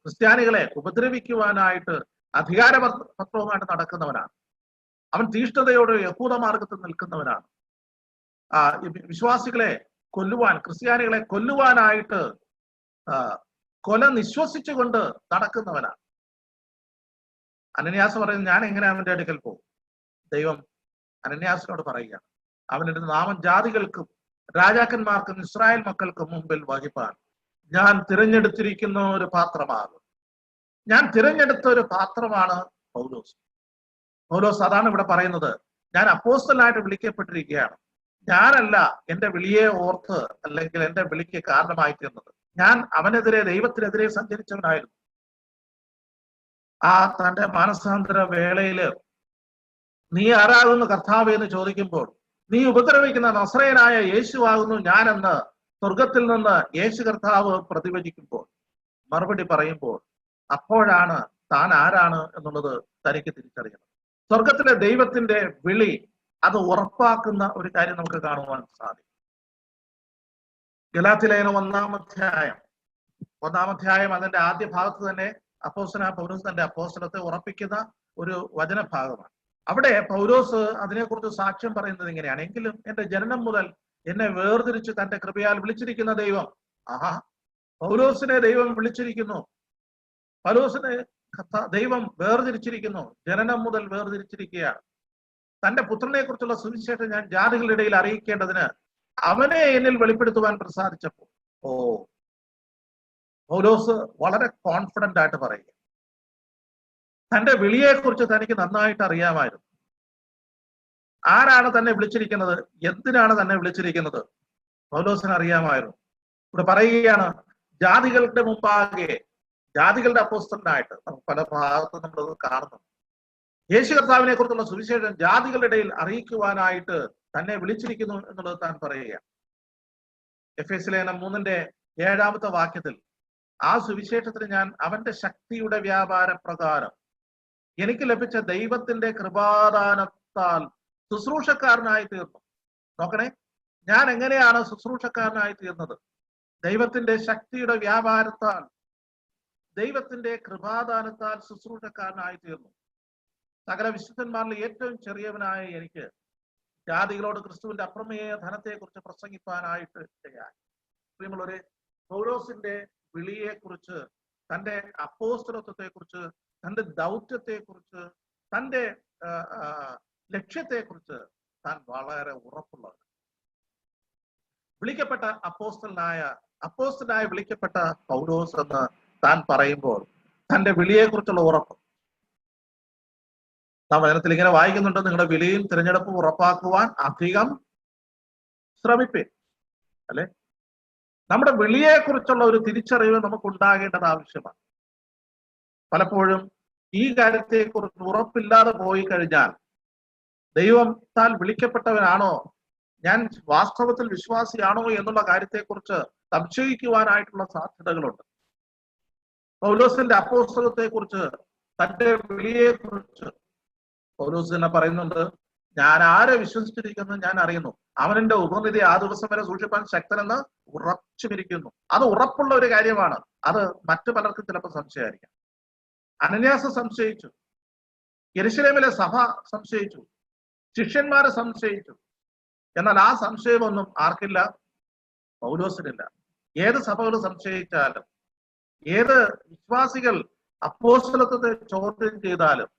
A: ക്രിസ്ത്യാനികളെ ഉപദ്രവിക്കുവാനായിട്ട് അധികാരപത്രവുമായിട്ട് നടക്കുന്നവനാണ്. അവൻ തീഷ്ണതയോട് യഹൂദ മാർഗത്തിൽ നിൽക്കുന്നവനാണ്. വിശ്വാസികളെ കൊല്ലുവാൻ, ക്രിസ്ത്യാനികളെ കൊല്ലുവാനായിട്ട് കൊല നിശ്വസിച്ചുകൊണ്ട് നടക്കുന്നവനാണ്. അനന്യാസ് പറയുന്നത്, ഞാൻ എങ്ങനെ അവന്റെ അടുക്കൽ പോകും? ദൈവം അനന്യാസിനോട് പറയുകയാണ്, അവന്റെ നാമം ജാതികൾക്കും രാജാക്കന്മാർക്കും ഇസ്രായേൽ മക്കൾക്കും മുമ്പിൽ വഹിപ്പാൻ ഞാൻ തിരഞ്ഞെടുത്തിരിക്കുന്ന ഒരു പാത്രമാകും. ഞാൻ തിരഞ്ഞെടുത്ത ഒരു പാത്രമാണ് പൗലോസ്. പൗലോസ് അതാണ് ഇവിടെ പറയുന്നത്, ഞാൻ അപ്പോസ്തലനായിട്ട് വിളിക്കപ്പെട്ടിരിക്കുകയാണ്. ഞാനല്ല എന്റെ വിളിയെ ഓർത്ത് അല്ലെങ്കിൽ എന്റെ വിളിക്ക് കാരണമായി തീർന്നത്. ഞാൻ അവനെതിരെ, ദൈവത്തിനെതിരെ സഞ്ചരിച്ചവനായിരുന്നു. തന്റെ മാനസാന്തര വേളയില് നീ ആരാകുന്നു കർത്താവേ എന്ന് ചോദിക്കുമ്പോൾ, നീ ഉപദ്രവിക്കുന്ന നസ്രയനായ യേശുവാകുന്നു ഞാനെന്ന് സ്വർഗത്തിൽ നിന്ന് യേശു കർത്താവ് പ്രതിവചിക്കുമ്പോൾ, മറുപടി പറയുമ്പോൾ, അപ്പോഴാണ് താൻ ആരാണ് എന്നുള്ളത് തനിക്ക് തിരിച്ചറിയണം. സ്വർഗത്തിലെ ദൈവത്തിന്റെ വിളി അത് ഉറപ്പാക്കുന്ന ഒരു കാര്യം നമുക്ക് കാണുവാൻ സാധിക്കും. ഗലാത്യലേഖനം 1-ാം അധ്യായം അതിന്റെ ആദ്യ ഭാഗത്ത് തന്നെ അപ്പോസ്തലനായ പൗലോസ് തന്റെ അപ്പോസ്തലത്തെ ഉറപ്പിക്കുന്ന ഒരു വചനഭാഗമാണ്. അവിടെ പൗലോസ് അതിനെക്കുറിച്ച് സാക്ഷ്യം പറയുന്നത് ഇങ്ങനെയാണ്, എങ്കിലും എന്റെ ജനനം മുതൽ എന്നെ വേർതിരിച്ച് തന്റെ കൃപയാൽ വിളിച്ചിരിക്കുന്ന ദൈവം. പൗലോസിനെ ദൈവം വിളിച്ചിരിക്കുന്നു, പൗലോസിനെ ദൈവം വേർതിരിച്ചിരിക്കുന്നു, ജനനം മുതൽ വേർതിരിച്ചിരിക്കുകയാണ്. തന്റെ പുത്രനെ കുറിച്ചുള്ള സുവിശേഷം ഞാൻ ജാതികളുടെ ഇടയിൽ അറിയിക്കേണ്ടതിന് അവനെ എന്നിൽ വെളിപ്പെടുത്തുവാൻ പ്രസാദിച്ചപ്പോൾ, പൗലോസ് വളരെ കോൺഫിഡന്റ് ആയിട്ട് പറയുക, തന്റെ വിളിയെക്കുറിച്ച് തനിക്ക് നന്നായിട്ട് അറിയാമായിരുന്നു. ആരാണ് തന്നെ വിളിച്ചിരിക്കുന്നത്, എന്തിനാണ് തന്നെ വിളിച്ചിരിക്കുന്നത്, പൗലോസിന് അറിയാമായിരുന്നു. ഇവിടെ പറയുകയാണ്, ജാതികളുടെ മുമ്പാകെ, ജാതികളുടെ അപ്പോസ്തലനായിട്ട്. നമുക്ക് പല ഭാഗത്തും നമ്മളത് കാണുന്നു. യേശു കർത്താവിനെ കുറിച്ചുള്ള സുവിശേഷം ജാതികളുടെ ഇടയിൽ അറിയിക്കുവാനായിട്ട് തന്നെ വിളിച്ചിരിക്കുന്നു എന്നുള്ളത് താൻ പറയുകയാണ്. എഫേസ്യ ലേഖനം 3-ന്റെ 7-ാമത്തെ ആ സുവിശേഷത്തിന് ഞാൻ അവന്റെ ശക്തിയുടെ വ്യാപാര പ്രകാരം എനിക്ക് ലഭിച്ച ദൈവത്തിന്റെ കൃപാദാനത്താൽ ശുശ്രൂഷക്കാരനായി തീർന്നു. നോക്കണേ, ഞാൻ എങ്ങനെയാണ് ശുശ്രൂഷക്കാരനായി തീർന്നത്? ദൈവത്തിന്റെ ശക്തിയുടെ വ്യാപാരത്താൽ, ദൈവത്തിന്റെ കൃപാദാനത്താൽ ശുശ്രൂഷക്കാരനായി തീർന്നു. സകല വിശുദ്ധന്മാരിൽ ഏറ്റവും ചെറിയവനായ എനിക്ക് ജാതികളോട് ക്രിസ്തുവിന്റെ അപ്രമേയ ധനത്തെക്കുറിച്ച് പ്രസംഗിപ്പാനായിട്ട് ചെയ്യാൻ. പ്രിയമുള്ളവരെ, പൗലോസിന്റെ വിളിയെക്കുറിച്ച്, തന്റെ അപ്പോസ്തലത്വത്തെക്കുറിച്ച്, തന്റെ ദൗത്യത്തെക്കുറിച്ച്, തന്റെ ലക്ഷ്യത്തെക്കുറിച്ച് താൻ വളരെ ഉറപ്പുള്ളവൻ. വിളിക്കപ്പെട്ട അപ്പോസ്തലനായി വിളിക്കപ്പെട്ട പൗലോസ് എന്ന് താൻ പറയുമ്പോൾ തന്റെ വിളിയെക്കുറിച്ചുള്ള ഉറപ്പ് നാം വചനത്തിൽ ഇങ്ങനെ വായിക്കുന്നുണ്ട്, നിങ്ങളുടെ വിളിയും തിരഞ്ഞെടുപ്പും ഉറപ്പാക്കുവാൻ അധികം ശ്രമിപ്പേൻ. അല്ലെ, നമ്മുടെ വിളിയെക്കുറിച്ചുള്ള ഒരു തിരിച്ചറിവ് നമുക്ക് ഉണ്ടാകേണ്ടത് ആവശ്യമാണ്. പലപ്പോഴും ഈ കാര്യത്തെക്കുറിച്ച് ഉറപ്പില്ലാതെ പോയി കഴിഞ്ഞാൽ, ദൈവത്താൽ വിളിക്കപ്പെട്ടവനാണോ, ഞാൻ വാസ്തവത്തിൽ വിശ്വാസിയാണോ എന്നുള്ള കാര്യത്തെക്കുറിച്ച് സംശയിക്കുവാനായിട്ടുള്ള സാധ്യതകളുണ്ട്. പൗലോസിന്റെ അപ്പോസ്തലത്തെക്കുറിച്ച്, തന്റെ വിളിയെക്കുറിച്ച് പൗലോസ് തന്നെ പറയുന്നുണ്ട്, ഞാൻ ആരെ വിശ്വസിച്ചിരിക്കുന്നു ഞാൻ അറിയുന്നു, അവനെന്റെ ഉപനിധി ആ ദിവസം വരെ സൂക്ഷിപ്പാൻ ശക്തനെന്ന് ഉറച്ചുമിരിക്കുന്നു. അത് ഉറപ്പുള്ള ഒരു കാര്യമാണ്. അത് മറ്റു പലർക്കും ചിലപ്പോൾ സംശയമായിരിക്കാം. അനന്യാസ് സംശയിച്ചു, യെരുശലേമിലെ സഭ സംശയിച്ചു, ശിഷ്യന്മാരെ സംശയിച്ചു. എന്നാൽ ആ സംശയമൊന്നും ആർക്കില്ല? പൗലോസിനില്ല. ഏത് സഭകൾ സംശയിച്ചാലും, ഏത് വിശ്വാസികൾ അപ്പോസ്തലത്വത്തെ ചോദ്യം ചെയ്താലും,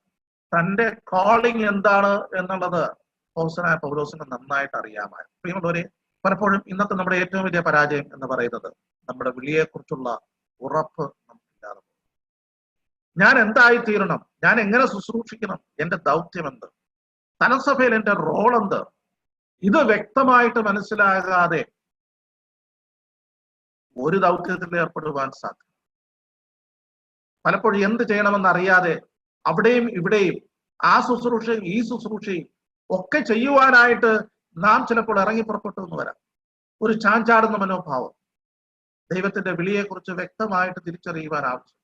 A: തന്റെ കോളിംഗ് എന്താണ് എന്നുള്ളത് അപ്പോസ്തലനായ പൗലോസിന് നന്നായിട്ട് അറിയാമായിരുന്നു. പ്രിയമുള്ളവരെ, പലപ്പോഴും ഇന്നത്തെ നമ്മുടെ ഏറ്റവും വലിയ പരാജയം എന്ന് പറയുന്നത് നമ്മുടെ വിളിയെക്കുറിച്ചുള്ള ഉറപ്പ് നമുക്കില്ലാതെ പോകും. ഞാൻ എന്തായി തീരണം, ഞാൻ എങ്ങനെ ശുശ്രൂഷിക്കണം, എന്റെ ദൗത്യം എന്ത്? തലസഭയിൽ എന്റെ റോൾ എന്ത്, ഇത് വ്യക്തമായിട്ട് മനസ്സിലാകാതെ ഒരു ദൗത്യത്തിൽ ഏർപ്പെടുവാൻ സാധിക്കും. പലപ്പോഴും എന്ത് ചെയ്യണമെന്ന് അറിയാതെ അവിടെയും ഇവിടെയും ആ ശുശ്രൂഷയും ഈ ശുശ്രൂഷയും ഒക്കെ ചെയ്യുവാനായിട്ട് നാം ചിലപ്പോൾ ഇറങ്ങി പുറപ്പെട്ടു എന്ന് വരാം. ഒരു ചാഞ്ചാടുന്ന മനോഭാവം. ദൈവത്തിന്റെ വിളിയെക്കുറിച്ച് വ്യക്തമായിട്ട് തിരിച്ചറിയുവാൻ ആവശ്യം,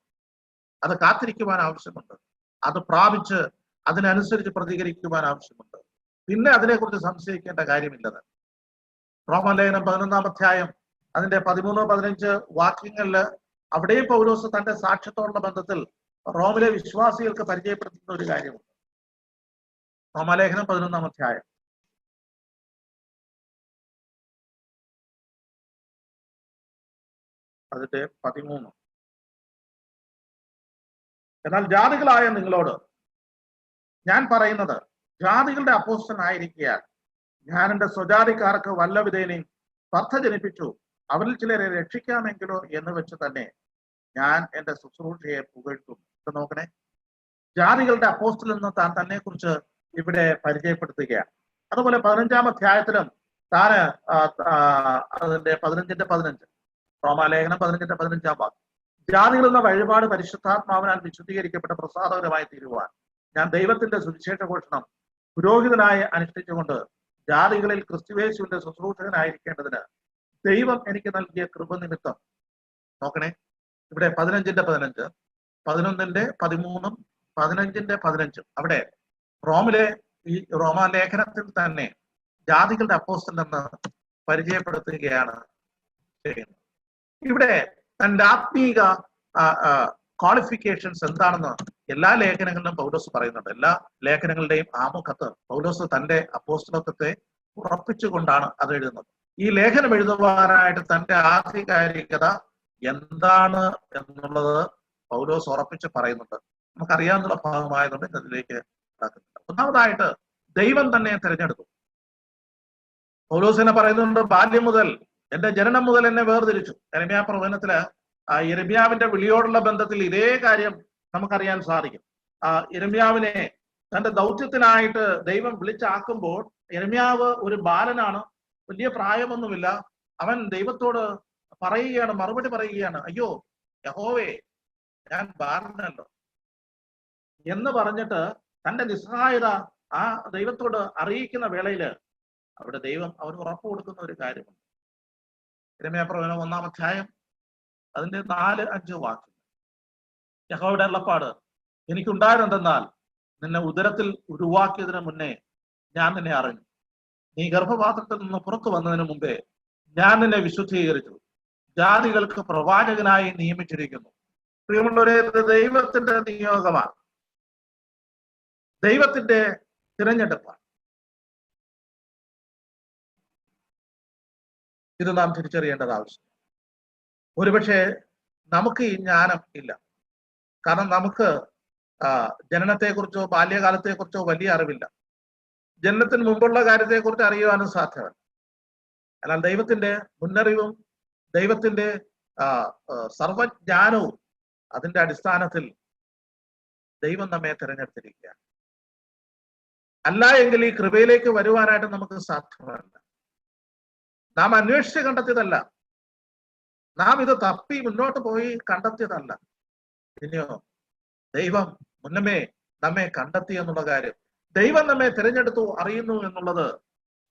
A: അത് കാത്തിരിക്കുവാൻ ആവശ്യമുണ്ട്, അത് പ്രാപിച്ച് അതിനനുസരിച്ച് പ്രതികരിക്കുവാൻ ആവശ്യമുണ്ട്. പിന്നെ അതിനെക്കുറിച്ച് സംശയിക്കേണ്ട കാര്യമില്ലത്. റോമാലേഖനം 11-ാം അധ്യായം അതിന്റെ 13-15 വാക്യങ്ങളില് അവിടെയും പൗലോസ് തന്റെ സാക്ഷ്യത്തോടുള്ള ബന്ധത്തിൽ റോമിലെ വിശ്വാസികൾക്ക് പരിചയപ്പെടുത്തുന്ന ഒരു കാര്യമുണ്ട്. റോമാലേഖനം 11-ാം അധ്യായം അതിന്റെ 13. എന്നാൽ ജാതികളായ നിങ്ങളോട് ഞാൻ പറയുന്നത്, ജാതികളുടെ അപ്പോസ്തലനായിരിക്കാൻ ഞാൻ എന്റെ സ്വജാതിക്കാർക്ക് വല്ല വിധേനയും സ്പർദ്ധ ജനിപ്പിച്ചു, അവരിൽ ചിലരെ രക്ഷിക്കാമെങ്കിലോ എന്ന് വെച്ച് തന്നെ ഞാൻ എന്റെ ശുശ്രൂഷയെ പുകഴ്ത്തും. ഇത് നോക്കണേ, ജാതികളുടെ അപ്പോസ്തലൻ എന്ന് താൻ തന്നെ കുറിച്ച് ഇവിടെ പരിചയപ്പെടുത്തുകയാണ്. അതുപോലെ 15-ാം അധ്യായത്തിലും താന് അതിന്റെ 15-15 റോമാലേഖനം 15-15 ഭാഗം, ജാതികൾ എന്ന വഴിപാട് പരിശുദ്ധാത്മാവിനാൽ വിശുദ്ധീകരിക്കപ്പെട്ട പ്രസാദകരമായി തീരുവാൻ ഞാൻ ദൈവത്തിന്റെ സുവിശേഷ ഘോഷണം പുരോഹിതനായി അനുഷ്ഠിച്ചുകൊണ്ട് ജാതികളിൽ ക്രിസ്തുയേശുവിന്റെ ശുശ്രൂഷകനായിരിക്കേണ്ടതിന് ദൈവം എനിക്ക് നൽകിയ കൃപ നിമിത്തം. നോക്കണേ, ഇവിടെ 15-15, 11-ന്റെ 13, 15-ന്റെ 15 അവിടെ റോമിലെ ഈ റോമാലേഖനത്തിൽ തന്നെ ജാതികളുടെ അപ്പോസ്തലൻ എന്ന് പരിചയപ്പെടുത്തുകയാണ് ചെയ്യുന്നത്. ഇവിടെ തന്റെ ആത്മീക ക്വാളിഫിക്കേഷൻസ് എന്താണെന്ന് എല്ലാ ലേഖനങ്ങളിലും പൗലോസ് പറയുന്നുണ്ട്. എല്ലാ ലേഖനങ്ങളുടെയും ആമുഖത്ത് പൗലോസ് തന്റെ അപ്പോസ്തലത്വത്തെ ഉറപ്പിച്ചുകൊണ്ടാണ് അത് എഴുതുന്നത്. ഈ ലേഖനം എഴുതുവാനായിട്ട് തന്റെ ആധികാരികത എന്താണ് എന്നുള്ളത് പൗലോസ് ഉറപ്പിച്ച് പറയുന്നുണ്ട്. നമുക്കറിയാവുന്ന ഭാഗമായതുകൊണ്ട് അതിലേക്ക് കടക്കുന്നില്ല. ഒന്നാമതായിട്ട് ദൈവം തന്നെ തിരഞ്ഞെടുത്തു. പൗലോസിനെ പറയുന്നുണ്ട്, ബാല്യം മുതൽ എന്റെ ജനനം മുതൽ എന്നെ വേർതിരിച്ചു. യെരമ്യാ പ്രവചനത്തില് യെരമ്യാവിന്റെ വിളിയോടുള്ള ബന്ധത്തിൽ ഇതേ കാര്യം നമുക്കറിയാൻ സാധിക്കും. യെരമ്യാവിനെ തന്റെ ദൗത്യത്തിനായിട്ട് ദൈവം വിളിച്ചാക്കുമ്പോൾ യെരമ്യാവ് ഒരു ബാലനാണ്, വലിയ പ്രായമൊന്നുമില്ല. അവൻ ദൈവത്തോട് പറയുകയാണ്, മറുപടി പറയുകയാണ്, അയ്യോ യഹോവേ, ഞാൻ ബാലനല്ലോ എന്ന് പറഞ്ഞിട്ട് തന്റെ നിസ്സഹായത ആ ദൈവത്തോട് അറിയിക്കുന്ന വേളയില് അവിടെ ദൈവം അവന് ഉറപ്പ് കൊടുക്കുന്ന ഒരു കാര്യമുണ്ട്. യെരമ്യാ പ്രവചനം 1-ാം അധ്യായം അതിന്റെ 4-5 വാക്യം. യഹോവയുടെ അരുളപ്പാട് എനിക്കുണ്ടായിരുന്നെന്നാൽ നിന്നെ ഉദരത്തിൽ ഉരുവാക്കിയതിന് മുന്നേ ഞാൻ നിന്നെ അറിഞ്ഞു, നീ ഗർഭപാത്രത്തിൽ നിന്ന് പുറത്തു വന്നതിന് മുമ്പേ ഞാൻ നിന്നെ വിശുദ്ധീകരിച്ചു, ജാതികൾക്ക് പ്രവാചകനായി നിയമിച്ചിരിക്കുന്നു. പ്രിയമുള്ളവരെ, ദൈവത്തിന്റെ നിയോഗമാണ്, ദൈവത്തിന്റെ തിരഞ്ഞെടുപ്പാണ്. ഇത് നാം തിരിച്ചറിയേണ്ടത് ആവശ്യം. ഒരുപക്ഷെ നമുക്ക് ഈ ജ്ഞാനം ഇല്ല, കാരണം നമുക്ക് ജനനത്തെക്കുറിച്ചോ ബാല്യകാലത്തെക്കുറിച്ചോ വലിയ അറിവില്ല. ജനനത്തിന് മുമ്പുള്ള കാര്യത്തെക്കുറിച്ച് അറിയുവാനും സാധ്യമല്ല. എന്നാൽ ദൈവത്തിന്റെ മുന്നറിവും ദൈവത്തിന്റെ സർവജ്ഞാനവും അതിന്റെ അടിസ്ഥാനത്തിൽ ദൈവം നമ്മെ തിരഞ്ഞെടുത്തിരിക്കുക. അല്ല എങ്കിൽ ഈ കൃപയിലേക്ക് വരുവാനായിട്ട് നമുക്ക് സാധ്യമല്ല. നാം അന്വേഷിച്ച് കണ്ടെത്തിയതല്ല, നാം ഇത് തപ്പി മുന്നോട്ട് പോയി കണ്ടെത്തിയതല്ല. പിന്നെയോ ദൈവം മുന്നമേ നമ്മെ കണ്ടെത്തി എന്നുള്ള കാര്യം, ദൈവം നമ്മെ തിരഞ്ഞെടുത്തു അറിയുന്നു എന്നുള്ളത്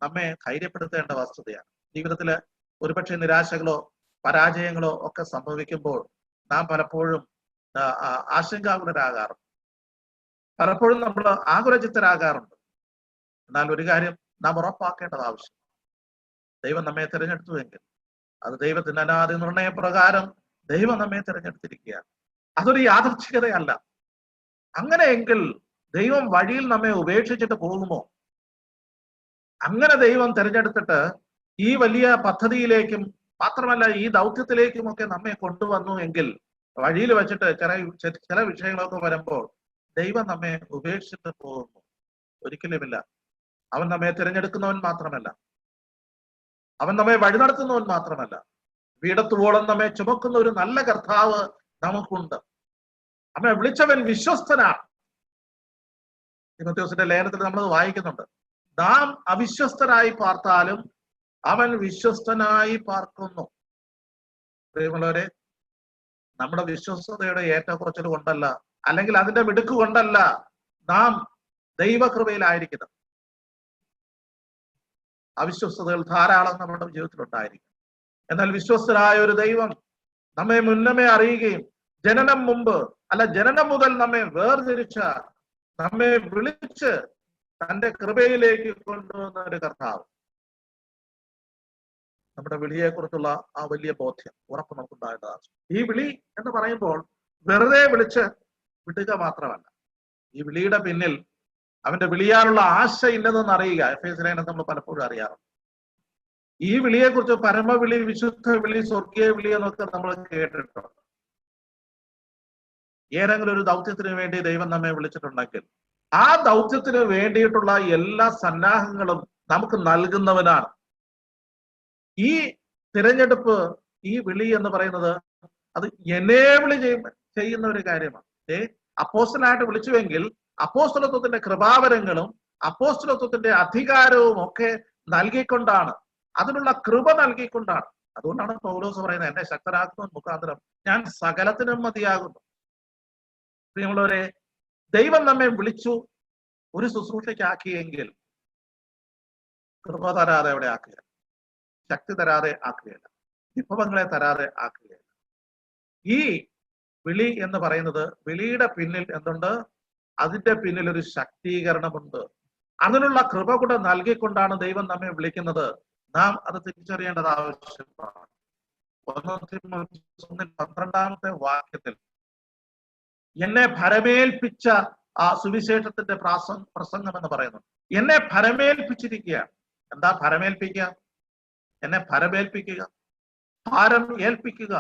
A: നമ്മെ ധൈര്യപ്പെടുത്തേണ്ട വസ്തുതയാണ്. ജീവിതത്തില് ഒരുപക്ഷെ നിരാശകളോ പരാജയങ്ങളോ ഒക്കെ സംഭവിക്കുമ്പോൾ നാം പലപ്പോഴും ആശങ്കാകുലരാകാറുണ്ട്, പലപ്പോഴും നമ്മൾ ആകുലചിത്തരാകാറുണ്ട്. എന്നാൽ ഒരു കാര്യം നാം ഉറപ്പാക്കേണ്ടത് ആവശ്യം, ദൈവം നമ്മെ തിരഞ്ഞെടുത്തുവെങ്കിൽ അത് ദൈവത്തിന്റെ അനാദി നിർണയപ്രകാരം ദൈവം നമ്മെ തിരഞ്ഞെടുത്തിരിക്കുകയാണ്. അതൊരു യാദൃച്ഛികതയല്ല. അങ്ങനെയെങ്കിൽ ദൈവം വഴിയിൽ നമ്മെ ഉപേക്ഷിച്ചിട്ട് പോകുമോ? അങ്ങനെ ദൈവം തിരഞ്ഞെടുത്തിട്ട് ഈ വലിയ പദ്ധതിയിലേക്കും മാത്രമല്ല ഈ ദൗത്യത്തിലേക്കും ഒക്കെ നമ്മെ കൊണ്ടുവന്നു എങ്കിൽ വഴിയിൽ വെച്ചിട്ട് ചില വിഷയങ്ങളൊക്കെ വരുമ്പോൾ ദൈവം നമ്മെ ഉപേക്ഷിച്ചിട്ട് പോകുന്നു? ഒരിക്കലുമില്ല. അവൻ നമ്മെ തിരഞ്ഞെടുക്കുന്നവൻ മാത്രമല്ല, അവൻ നമ്മെ വഴി നടത്തുന്നവൻ മാത്രമല്ല, വീടത്തുവോളം നമ്മെ ചുമക്കുന്ന ഒരു നല്ല കർത്താവ് നമുക്കുണ്ട്. നമ്മെ വിളിച്ചവൻ വിശ്വസ്തനാണ്. തീമോഥെയോസിന്റെ ലേഖനത്തിൽ നമ്മൾ വായിക്കുന്നുണ്ട്, നാം അവിശ്വസ്തരായി പാർത്താലും അവൻ വിശ്വസ്തനായി പാർക്കുന്നു. പ്രിയമുള്ളവരെ, നമ്മുടെ വിശ്വസ്തതയുടെ ഏറ്റക്കുറച്ചിൽ കൊണ്ടല്ല, അല്ലെങ്കിൽ അതിന്റെ മിടുക്ക് കൊണ്ടല്ല നാം ദൈവകൃപയിലായിരിക്കുന്നത്. അവിശ്വസ്തതകൾ ധാരാളം നമ്മുടെ ജീവിതത്തിൽ ഉണ്ടായിരിക്കും. എന്നാൽ വിശ്വസ്തരായ ഒരു ദൈവം നമ്മെ മുന്നമേ അറിയുകയും ജനനം മുതൽ നമ്മെ വേർതിരിച്ച, നമ്മെ വിളിച്ച് തന്റെ കൃപയിലേക്ക് കൊണ്ടുവന്ന ഒരു കർത്താവ്. നമ്മുടെ വിളിയെക്കുറിച്ചുള്ള ആ വലിയ ബോധ്യം, ഉറപ്പ് നമുക്കുണ്ടാകേണ്ടതാണ്. ഈ വിളി എന്ന് പറയുമ്പോൾ വെറുതെ വിളിച്ച് വിടുക മാത്രമല്ല, ഈ വിളിയുടെ പിന്നിൽ അവന്റെ വിളിയാനുള്ള ആശ ഇല്ലെന്ന് അറിയുക. എഫേസ്യർ ലേഖനം നമ്മൾ പലപ്പോഴും അറിയാറുണ്ട്. ഈ വിളിയെക്കുറിച്ച് പരമവിളി, വിശുദ്ധ വിളി, സ്വർഗീയ വിളി എന്നൊക്കെ നമ്മൾ കേട്ടിട്ടുണ്ട്. ഏതെങ്കിലും ഒരു ദൗത്യത്തിന് വേണ്ടി ദൈവം നമ്മെ വിളിച്ചിട്ടുണ്ടെങ്കിൽ ആ ദൗത്യത്തിന് വേണ്ടിയിട്ടുള്ള എല്ലാ സന്നാഹങ്ങളും നമുക്ക് നൽകുന്നവനാണ്. ഈ തിരഞ്ഞെടുപ്പ്, ഈ വിളി എന്ന് പറയുന്നത് അത് എനേബിൾ ചെയ്യുന്ന ഒരു കാര്യമാണ്. അപ്പോസ്തലനായിട്ട് വിളിച്ചുവെങ്കിൽ അപ്പോസ്തലത്വത്തിന്റെ കൃപാവരങ്ങളും അപ്പോസ്തലത്വത്തിന്റെ അധികാരവും ഒക്കെ നൽകിക്കൊണ്ടാണ്, അതിനുള്ള കൃപ നൽകിക്കൊണ്ടാണ്. അതുകൊണ്ടാണ് പൗലോസ് പറയുന്നത്, എന്നെ ശക്തനാക്കുന്ന മുഖാന്തരം ഞാൻ സകലത്തിനും മതിയാകുന്നു. പ്രിയമുള്ളവരെ, ദൈവം നമ്മെ വിളിച്ചു ഒരു ശുശ്രൂഷയ്ക്കാക്കിയെങ്കിൽ കൃപ തരാതെ അവിടെ ആക്കുക, ശക്തി തരാതെ ആക്കുകയില്ല, വിഭവങ്ങളെ തരാതെ ആക്കുകയില്ല. ഈ വിളി എന്ന് പറയുന്നത്, വിളിയുടെ പിന്നിൽ എന്തുണ്ട്? അതിന്റെ പിന്നിൽ ഒരു ശക്തീകരണമുണ്ട്. അതിനുള്ള കൃപ കൂടെ നൽകിക്കൊണ്ടാണ് ദൈവം നമ്മെ വിളിക്കുന്നത്. നാം അത് തിരിച്ചറിയേണ്ടത് ആവശ്യമാണ്. 12-ാമത്തെ വാക്യത്തിൽ എന്നെ ഭരമേൽപ്പിച്ച ആ സുവിശേഷത്തിന്റെ പ്രസംഗം എന്ന് പറയുന്നു. എന്നെ ഭരമേൽപ്പിച്ചിരിക്കുകയാണ്. എന്താ ഭരമേൽപ്പിക്കുക? എന്നെ ഭരമേൽപ്പിക്കുക, ഭാരം ഏൽപ്പിക്കുക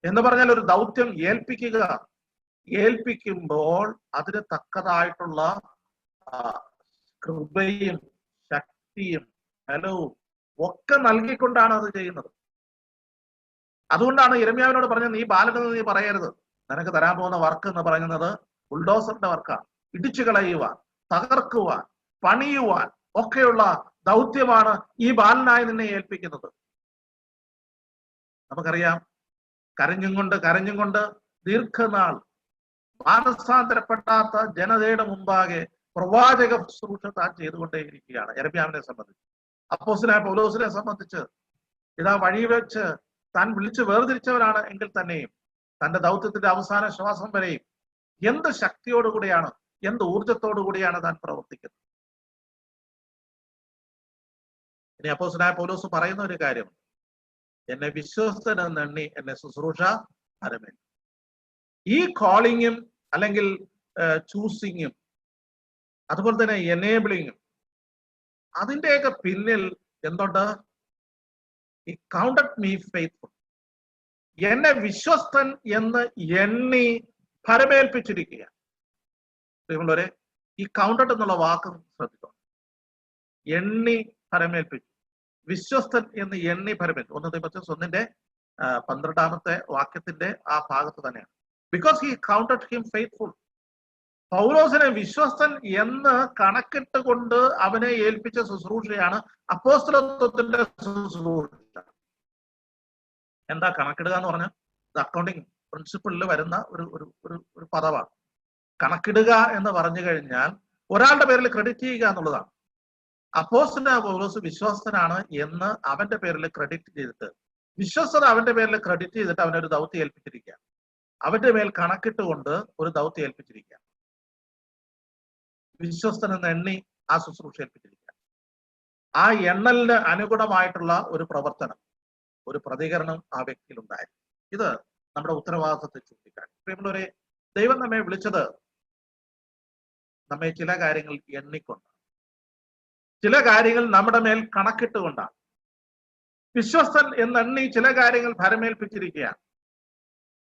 A: എന്ന് പറഞ്ഞാൽ ഒരു ദൗത്യം ഏൽപ്പിക്കുക. ഏൽപ്പിക്കുമ്പോൾ അതിന് തക്കതായിട്ടുള്ള കൃപയും ശക്തിയും ബലവും ഒക്കെ നൽകിക്കൊണ്ടാണ് അത് ചെയ്യുന്നത്. അതുകൊണ്ടാണ് യിരെമ്യാവിനോട് പറഞ്ഞത്, നീ ബാലനെന്ന് നീ പറയരുത്, നിനക്ക് തരാൻ പോകുന്ന വർക്ക് എന്ന് പറയുന്നത് ബുൾഡോസറിന്റെ വർക്കാണ്. ഇടിച്ചു കളയുവാൻ, തകർക്കുവാൻ, പണിയുവാൻ ഒക്കെയുള്ള ദൗത്യമാണ് ഈ ബാലനായി നിന്നെ ഏൽപ്പിക്കുന്നത്. നമുക്കറിയാം, കരഞ്ഞും കൊണ്ട് ദീർഘനാൾ മാനസാന്തരപ്പെടാത്ത ജനതയുടെ മുമ്പാകെ പ്രവാചക ശുശ്രൂഷ താൻ ചെയ്തുകൊണ്ടേയിരിക്കുകയാണ്. യിരെമ്യാവിനെ സംബന്ധിച്ച്, അപ്പോസ്തലനായ പൗലോസിനെ സംബന്ധിച്ച് ഇതാ വഴി വെച്ച് താൻ വിളിച്ച് വേർതിരിച്ചവരാണ് എങ്കിൽ തന്നെയും തന്റെ ദൗത്യത്തിന്റെ അവസാന ശ്വാസം വരെയും എന്ത് ശക്തിയോടുകൂടിയാണ്, എന്ത് ഊർജത്തോടുകൂടിയാണ് താൻ പ്രവർത്തിക്കുന്നത്. ഇനി അപ്പോസ്തലനായ പൗലോസ് പറയുന്ന ഒരു കാര്യം, എന്നെ വിശ്വസ്തനെണ്ണി എന്നെ ശുശ്രൂഷ ഭരമേൽപ്പിച്ചു. ഈ കോളിങ്ങും അല്ലെങ്കിൽ ചൂസിങ്ങും അതുപോലെ തന്നെ എനേബിളിങ്ങും അതിന്റെയൊക്കെ പിന്നിൽ എന്തുണ്ട്? ഈ കൗണ്ടഡ് മീ ഫെയ്ത്ത്ഫുൾ, എന്നെ വിശ്വസ്തൻ എന്ന് എണ്ണി ഭരമേൽപ്പിച്ചിരിക്കുക. പ്രിയമുള്ളവരെ, ഈ കൗണ്ടഡ് എന്നുള്ള വാക്ക് ശ്രദ്ധിക്കണം. എണ്ണി ഭരമേൽപ്പിച്ചു, വിശ്വസ്തൻ എന്ന് എണ്ണി ഭരമേൽപ്പിച്ചു. 1 തിമോഥെയോസ് 1-ാമത്തെ വാക്യത്തിന്റെ ആ ഭാഗത്ത് തന്നെയാണ്. Because he counted him faithful. പൗലോസിനെ വിശ്വസ്തൻ എന്ന് കണക്കിട്ട് കൊണ്ട് അവനെ ഏൽപ്പിച്ച ശുശ്രൂഷയാണ് അപ്പോസ്തലത്വത്തിന്റെ ശുശ്രൂഷ. എന്താ കണക്കിടുക എന്ന് പറഞ്ഞാൽ? ഇത് അക്കൗണ്ടിങ് പ്രിൻസിപ്പിളിൽ വരുന്ന ഒരു പദമാണ്. കണക്കിടുക എന്ന് പറഞ്ഞു കഴിഞ്ഞാൽ ഒരാളുടെ പേരിൽ ക്രെഡിറ്റ് ചെയ്യുക എന്നുള്ളതാണ്. അപ്പോസ്തലനായ പൗലോസ് വിശ്വസ്തനാണ് എന്ന് അവന്റെ പേരിൽ ക്രെഡിറ്റ് ചെയ്തിട്ട്, വിശ്വസ്തത അവന്റെ പേരിൽ ക്രെഡിറ്റ് ചെയ്തിട്ട് അവനൊരു ദൗത്യം ഏൽപ്പിച്ചിരിക്കുക. അവന്റെ മേൽ കണക്കിട്ടുകൊണ്ട് ഒരു ദൗത്യം ഏൽപ്പിച്ചിരിക്കുക. വിശ്വസ്തൻ എന്ന് എണ്ണി ആ ശുശ്രൂഷ ഏൽപ്പിച്ചിരിക്കുക. ആ എണ്ണലിന് അനുഗുണമായിട്ടുള്ള ഒരു പ്രവർത്തനം, ഒരു പ്രതികരണം ആ വ്യക്തിയിൽ ഉണ്ടായിരുന്നു. ഇത് നമ്മുടെ ഉത്തരവാദിത്വത്തെ ചൂണ്ടിക്കാട്ടി. പ്രിയമുള്ളവരെ, ദൈവം നമ്മെ വിളിച്ചത് നമ്മെ ചില കാര്യങ്ങൾ എണ്ണിക്കൊണ്ടാണ്, ചില കാര്യങ്ങൾ നമ്മുടെ മേൽ കണക്കിട്ടുകൊണ്ടാണ്. വിശ്വസ്തൻ എന്നെണ്ണി ചില കാര്യങ്ങൾ ഭരമേൽപ്പിച്ചിരിക്കുകയാണ്.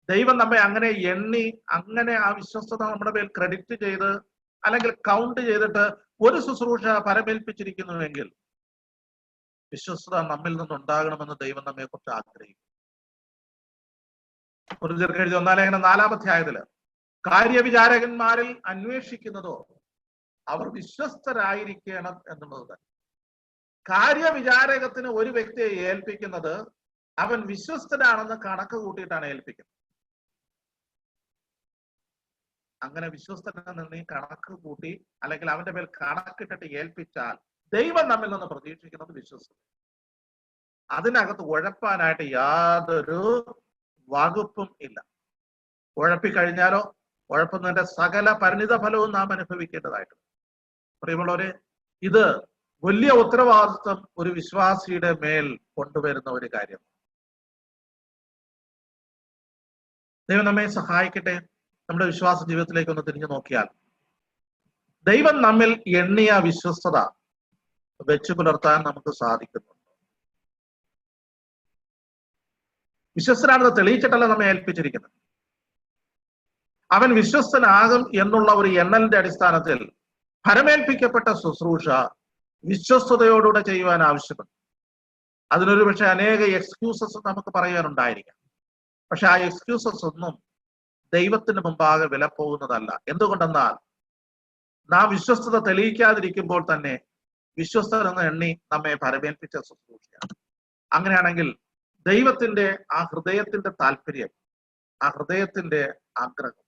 A: ദൈവം നമ്മെ അങ്ങനെ എണ്ണി, അങ്ങനെ ആ വിശ്വസ്തത നമ്മുടെ മേൽ ക്രെഡിറ്റ് ചെയ്ത് അല്ലെങ്കിൽ കൗണ്ട് ചെയ്തിട്ട് ഒരു ശുശ്രൂഷ ഭരമേൽപ്പിച്ചിരിക്കുന്നുവെങ്കിൽ വിശ്വസ്തത നമ്മിൽ നിന്നുണ്ടാകണമെന്ന് ദൈവം നമ്മെ കുറിച്ച് ആഗ്രഹിക്കും. കൊരിന്ത്യർക്ക് എഴുതിയ 1-ാം ലേഖനം 4-ാം അധ്യായത്തില് കാര്യവിചാരകന്മാരിൽ അന്വേഷിക്കുന്നതോ അവർ വിശ്വസ്തരായിരിക്കണം എന്നുള്ളത് തന്നെ. കാര്യവിചാരകത്തിന് ഒരു വ്യക്തിയെ ഏൽപ്പിക്കുന്നത് അവൻ വിശ്വസ്തനാണെന്ന് കണക്ക് കൂട്ടിയിട്ടാണ് ഏൽപ്പിക്കുന്നത്. അങ്ങനെ വിശ്വസ്തനെന്ന് നീ കണക്ക് കൂട്ടി അല്ലെങ്കിൽ അവന്റെ മേൽ കണക്കിട്ടിട്ട് ഏൽപ്പിച്ചാൽ ദൈവം നമ്മിൽ നിന്ന് പ്രതീക്ഷിക്കുന്നത് വിശ്വസ്തത. അതിനകത്ത് ഉഴപ്പാനായിട്ട് യാതൊരു വകുപ്പും ഇല്ല. ഉഴപ്പിക്കഴിഞ്ഞാലോ ഉഴപ്പുന്നതിന്റെ സകല പരിണിത ഫലവും നാം അനുഭവിക്കേണ്ടതായിട്ടുണ്ട്. പ്രിയമുള്ളവരെ, ഇത് വലിയ ഉത്തരവാദിത്വം ഒരു വിശ്വാസിയുടെ മേൽ കൊണ്ടുവരുന്ന ഒരു കാര്യം. ദൈവം നമ്മെ സഹായിക്കട്ടെ. നമ്മുടെ വിശ്വാസ ജീവിതത്തിലേക്ക് ഒന്ന് തിരിഞ്ഞു നോക്കിയാൽ ദൈവം നമ്മിൽ എണ്ണിയ വിശ്വസ്തത വെച്ചു പുലർത്താൻ നമുക്ക് സാധിക്കുന്നുണ്ട്. വിശ്വസ്തനാണെന്ന് തെളിയിച്ചിട്ടല്ല നമ്മെ ഏൽപ്പിച്ചിരിക്കുന്നത്. അവൻ വിശ്വസ്തനാകും എന്നുള്ള ഒരു എണ്ണലിന്റെ അടിസ്ഥാനത്തിൽ ഫലമേൽപ്പിക്കപ്പെട്ട ശുശ്രൂഷ വിശ്വസ്തയോടുകൂടെ ചെയ്യുവാൻ ആവശ്യമുണ്ട്. അതിനൊരു പക്ഷെ അനേക എക്സ്ക്യൂസസ് നമുക്ക് പറയാനുണ്ടായിരിക്കാം. പക്ഷെ ആ എക്സ്ക്യൂസസ് ഒന്നും ദൈവത്തിന് മുമ്പാകെ വില പോകുന്നതല്ല. എന്തുകൊണ്ടെന്നാൽ നാം വിശ്വസ്തത തെളിയിക്കാതിരിക്കുമ്പോൾ തന്നെ വിശ്വസ്തരെന്ന് എണ്ണി നമ്മെ ഫലമേൽപ്പിച്ച ശുശ്രൂഷയാണ്. അങ്ങനെയാണെങ്കിൽ ദൈവത്തിന്റെ ആ ഹൃദയത്തിന്റെ താല്പര്യം, ആ ഹൃദയത്തിന്റെ ആഗ്രഹം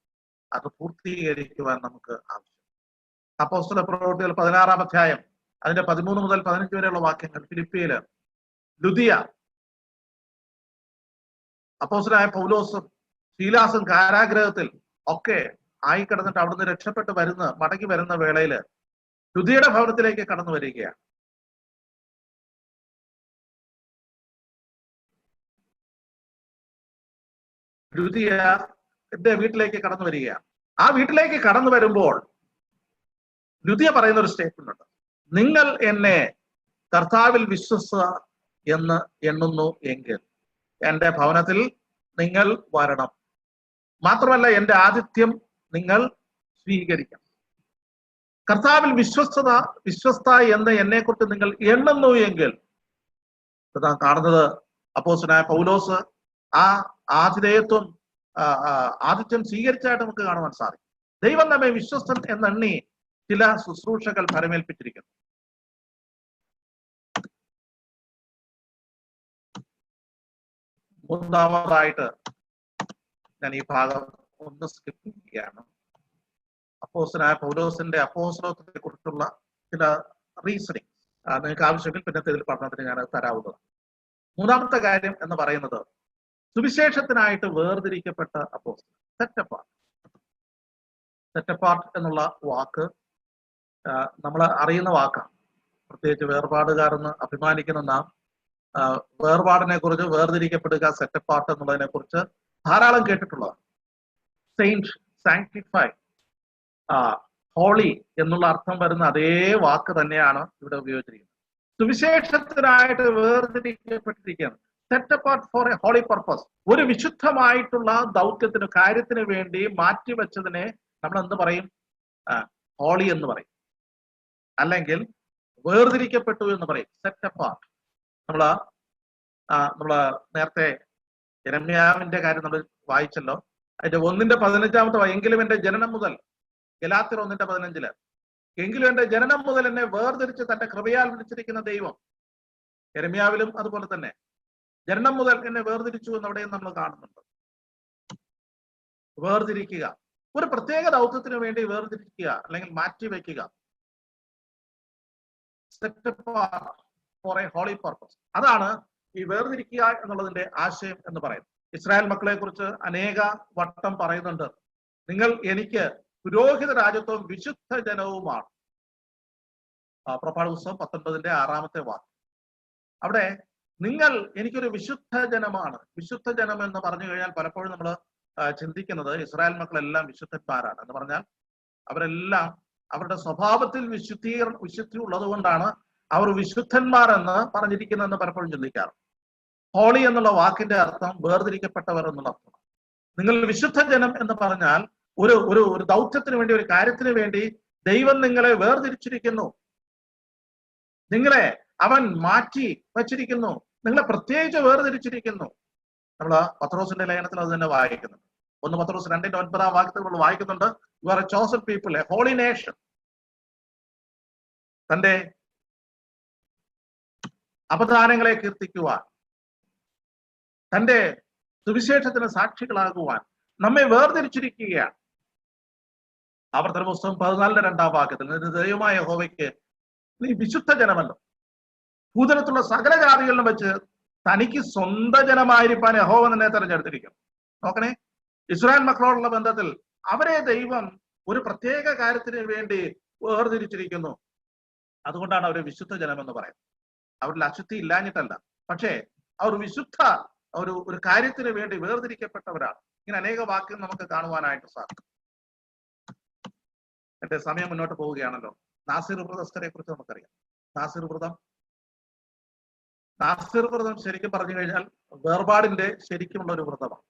A: അത് പൂർത്തീകരിക്കുവാൻ നമുക്ക് ആവശ്യം. അപ്പോസ്തല പ്രവൃത്തികൾ 16-ാം അധ്യായം അതിന്റെ 13 മുതൽ 15 വരെയുള്ള വാക്യങ്ങൾ. ഫിലിപ്പിയില് ലുദിയ അപ്പോസ്തലനായ പൗലോസും ശീലാസും കാരാഗ്രഹത്തിൽ ഒക്കെ ആയി കിടന്നിട്ട് അവിടുന്ന് രക്ഷപ്പെട്ട് മടങ്ങി വരുന്ന വേളയില് ലുദിയയുടെ ഭവനത്തിലേക്ക് കടന്നു വരികയാണ്. ലുദിയന്റെ വീട്ടിലേക്ക് കടന്നു വരികയാണ്. ആ വീട്ടിലേക്ക് കടന്നു വരുമ്പോൾ ലുദിയ പറയുന്ന ഒരു സ്റ്റേറ്റ്മെന്റ് ഉണ്ട്. നിങ്ങൾ എന്നെ കർത്താവിൽ വിശ്വസ എന്ന് എണ്ണുന്നു എങ്കിൽ എന്റെ ഭവനത്തിൽ നിങ്ങൾ വരണം. മാത്രമല്ല എന്റെ ആതിഥ്യം നിങ്ങൾ സ്വീകരിക്കണം. കർത്താവിൽ വിശ്വസ്ത എന്ന് എന്നെക്കുറിച്ച് നിങ്ങൾ എണ്ണുന്നു എങ്കിൽ നാം കാണുന്നത് അപ്പോസ്തലനായ പൗലോസ് ആ ആതിഥ്യം സ്വീകരിച്ചായിട്ട് നമുക്ക് കാണുവാൻ സാധിക്കും. ദൈവം നമ്മെ വിശ്വസ്തൻ എന്നെണ്ണി ചില ശുശ്രൂഷകൾ ഫലമേൽപ്പിച്ചിരിക്കുന്നു. മൂന്നാമതായിട്ട് ഞാൻ ഈ ഭാഗം ഒന്ന് സ്കിപ്പ് ചെയ്യുകയാണ്. അപ്പോസ്തലനായ പൗലോസിന്റെ അപ്പോസ്തലത്വത്തെ കുറിച്ചുള്ള ചില റീസണിങ് നിങ്ങൾക്ക് ആവശ്യമെങ്കിൽ പിന്നത്തെ ഇതിൽ പഠനത്തിന് ഞാൻ തരാവുന്നതാണ്. മൂന്നാമത്തെ കാര്യം എന്ന് പറയുന്നത് സുവിശേഷത്തിനായിട്ട് വേർതിരിക്കപ്പെട്ട അപ്പോസ്തലൻ, സെറ്റപ്പാർട്ട് എന്നുള്ള വാക്ക് നമ്മൾ അറിയുന്ന വാക്കാണ്. പ്രത്യേകിച്ച് വേർപാടുകാരെന്ന് അഭിമാനിക്കുന്ന നാം വേർപാടിനെ കുറിച്ച്, വേർതിരിക്കപ്പെടുക, സെറ്റപ്പാർട്ട് എന്നുള്ളതിനെ കുറിച്ച് ധാരാളം കേട്ടിട്ടുള്ളതാണ്. സെയിന്റ്, സാങ്ക്ടിഫൈ, ഹോളി എന്നുള്ള അർത്ഥം വരുന്ന അതേ വാക്ക് തന്നെയാണ് ഇവിടെ ഉപയോഗിച്ചിരിക്കുന്നത്. സുവിശേഷത്തിനായിട്ട് വേർതിരിക്കപ്പെട്ടിരിക്കുകയാണ്. Set apart for a holy purpose. ഒരു വിശുദ്ധമായിട്ടുള്ള ദൗത്യത്തിന്, കാര്യത്തിന് വേണ്ടി മാറ്റിവെച്ചതിനെ നമ്മൾ എന്ത് പറയും? ഹോളി എന്ന് പറയും, അല്ലെങ്കിൽ വേർതിരിക്കപ്പെട്ടു എന്ന് പറയും. Set apart. നമ്മള് നേരത്തെ യെരമ്യാവിന്റെ കാര്യം നമ്മൾ വായിച്ചല്ലോ. അതിന്റെ 1:15 എങ്കിലും എന്റെ ജനനം മുതൽ, ഗലാത്യർ 1:15 എങ്കിലും എന്റെ ജനനം മുതൽ എന്നെ വേർതിരിച്ച് തന്റെ കൃപയാൽ വിളിച്ചിരിക്കുന്ന ദൈവം. യെരമ്യാവിലും അതുപോലെ തന്നെ ജനനം മുതൽ എന്നെ വേർതിരിച്ചു എന്നവിടെയും നമ്മൾ കാണുന്നുണ്ട്. വേർതിരിക്കുക, ഒരു പ്രത്യേക ദൗത്യത്തിന് വേണ്ടി വേർതിരിക്കുക അല്ലെങ്കിൽ മാറ്റിവെക്കുക. For a holy purpose. അതാണ് ഈ വേർതിരിക്കുക എന്നുള്ളതിന്റെ ആശയം എന്ന് പറയുന്നത്. ഇസ്രായേൽ മക്കളെ കുറിച്ച് അനേക വട്ടം പറയുന്നുണ്ട്, നിങ്ങൾ എനിക്ക് പുരോഹിത രാജ്യത്വവും വിശുദ്ധ ജനവുമാണ്. പുറപ്പാട് പുസ്തകം 19-ാമത്തെ വാക്യം. അവിടെ നിങ്ങൾ എനിക്കൊരു വിശുദ്ധ ജനമാണ്. വിശുദ്ധ ജനം എന്ന് പറഞ്ഞു കഴിഞ്ഞാൽ പലപ്പോഴും നമ്മൾ ചിന്തിക്കുന്നത് ഇസ്രായേൽ മക്കളെല്ലാം വിശുദ്ധന്മാരാണ് എന്ന് പറഞ്ഞാൽ അവരെല്ലാം അവരുടെ സ്വഭാവത്തിൽ വിശുദ്ധി ഉള്ളത് കൊണ്ടാണ് അവർ വിശുദ്ധന്മാർ എന്ന് പറഞ്ഞിരിക്കുന്നതെന്ന് പലപ്പോഴും ചിന്തിക്കാറുണ്ട്. ഹോളി എന്നുള്ള വാക്കിന്റെ അർത്ഥം വേർതിരിക്കപ്പെട്ടവർ എന്നുള്ള അർത്ഥമാണ്. നിങ്ങൾ വിശുദ്ധ ജനം എന്ന് പറഞ്ഞാൽ ഒരു ദൗത്യത്തിന് വേണ്ടി, ഒരു കാര്യത്തിന് വേണ്ടി ദൈവം നിങ്ങളെ വേർതിരിച്ചിരിക്കുന്നു. നിങ്ങളെ അവൻ മാറ്റി വച്ചിരിക്കുന്നു. നിങ്ങളെ പ്രത്യേകിച്ച് വേർതിരിച്ചിരിക്കുന്നു. നമ്മള് പത്രോസിന്റെ ലേഖനത്തിൽ അത് തന്നെ വായിക്കുന്നുണ്ട്. 1 പത്രോസ് 2:9 വാക്യത്തിൽ നമ്മൾ വായിക്കുന്നുണ്ട്, you are a chosen people, a holy nation. തന്റെ അപദാനങ്ങളെ കീർത്തിക്കുവാൻ, തന്റെ സുവിശേഷത്തിന് സാക്ഷികളാകുവാൻ നമ്മെ വേർതിരിച്ചിരിക്കുകയാണ്. ആവർത്തന പുസ്തകം 14:2 നിന്റെ ദൈവമായ യഹോവയ്ക്ക് നീ വിശുദ്ധ ജനമല്ലോ, ഭൂതലത്തുള്ള സകല ജാതികളിലും വെച്ച് തനിക്ക് സ്വന്തം ജനമായിരിക്കാൻ യഹോവ നിന്നെ തെരഞ്ഞെടുത്തിരിക്കുന്നു. നോക്കണേ, ഇസ്രായേൽ മക്കളോടുള്ള ബന്ധത്തിൽ അവരെ ദൈവം ഒരു പ്രത്യേക കാര്യത്തിന് വേണ്ടി വേർതിരിച്ചിരിക്കുന്നു. അതുകൊണ്ടാണ് അവരെ വിശുദ്ധ ജനം എന്ന് പറയുന്നത്. അവരിൽ അശുദ്ധി ഇല്ലാഞ്ഞിട്ടല്ല, പക്ഷേ അവർ വിശുദ്ധ ഒരു കാര്യത്തിന് വേണ്ടി വേർതിരിക്കപ്പെട്ടവരാണ്. ഇങ്ങനെ അനേക വാക്യം നമുക്ക് കാണുവാനായിട്ട് സാധിക്കും. എന്റെ സമയം മുന്നോട്ട് പോവുകയാണല്ലോ. നാസിർ വ്രതസ്ഥരെ കുറിച്ച് നമുക്കറിയാം. നാസിർ വ്രതം ശരിക്കും പറഞ്ഞു കഴിഞ്ഞാൽ വേർപാടിന്റെ ശരിക്കുമുള്ള ഒരു വ്രതമാണ്.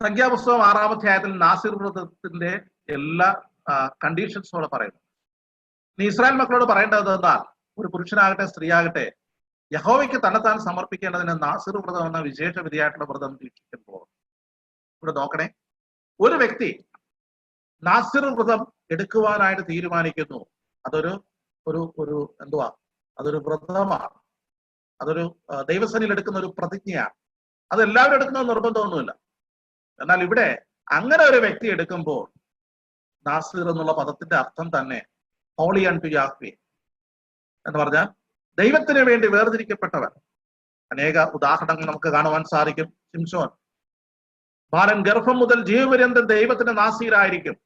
A: സംഖ്യാപുസ്തകം 6-ാം അധ്യായത്തിൽ നാസിർ വ്രതത്തിന്റെ എല്ലാ കണ്ടീഷൻസോടെ പറയുന്നു. നീ ഇസ്രായേൽ മക്കളോട് പറയേണ്ടത് എന്നാൽ ഒരു പുരുഷനാകട്ടെ സ്ത്രീയാകട്ടെ യഹോവയ്ക്ക് തന്നെത്താൻ സമർപ്പിക്കേണ്ടതിന് നാസിർ വ്രതം എന്ന വിശേഷ വിധിയായിട്ടുള്ള വ്രതം ദീക്ഷിക്കുമ്പോൾ, ഇവിടെ നോക്കണേ, ഒരു വ്യക്തി നാസിർ വ്രതം എടുക്കുവാനായിട്ട് തീരുമാനിക്കുന്നു. അതൊരു അതൊരു വ്രതമാണ്. അതൊരു ദൈവസന്നിധിയിൽ എടുക്കുന്ന ഒരു പ്രതിജ്ഞയാണ്. അത് എല്ലാവരും എടുക്കുന്ന നിർബന്ധമൊന്നുമില്ല. എന്നാൽ ഇവിടെ അങ്ങനെ ഒരു വ്യക്തി എടുക്കുമ്പോൾ നാസിർ എന്നുള്ള പദത്തിന്റെ അർത്ഥം തന്നെ ഹോളി അൺടു യാഹ്വേ എന്ന് പറഞ്ഞാൽ ദൈവത്തിന് വേണ്ടി വേർതിരിക്കപ്പെട്ടവൻ. അനേക ഉദാഹരണങ്ങൾ നമുക്ക് കാണുവാൻ സാധിക്കും. ശിംശോൻ ബാലൻ ഗർഭം മുതൽ ജീവപര്യന്തം ദൈവത്തിന്റെ നാസീരായിരിക്കും.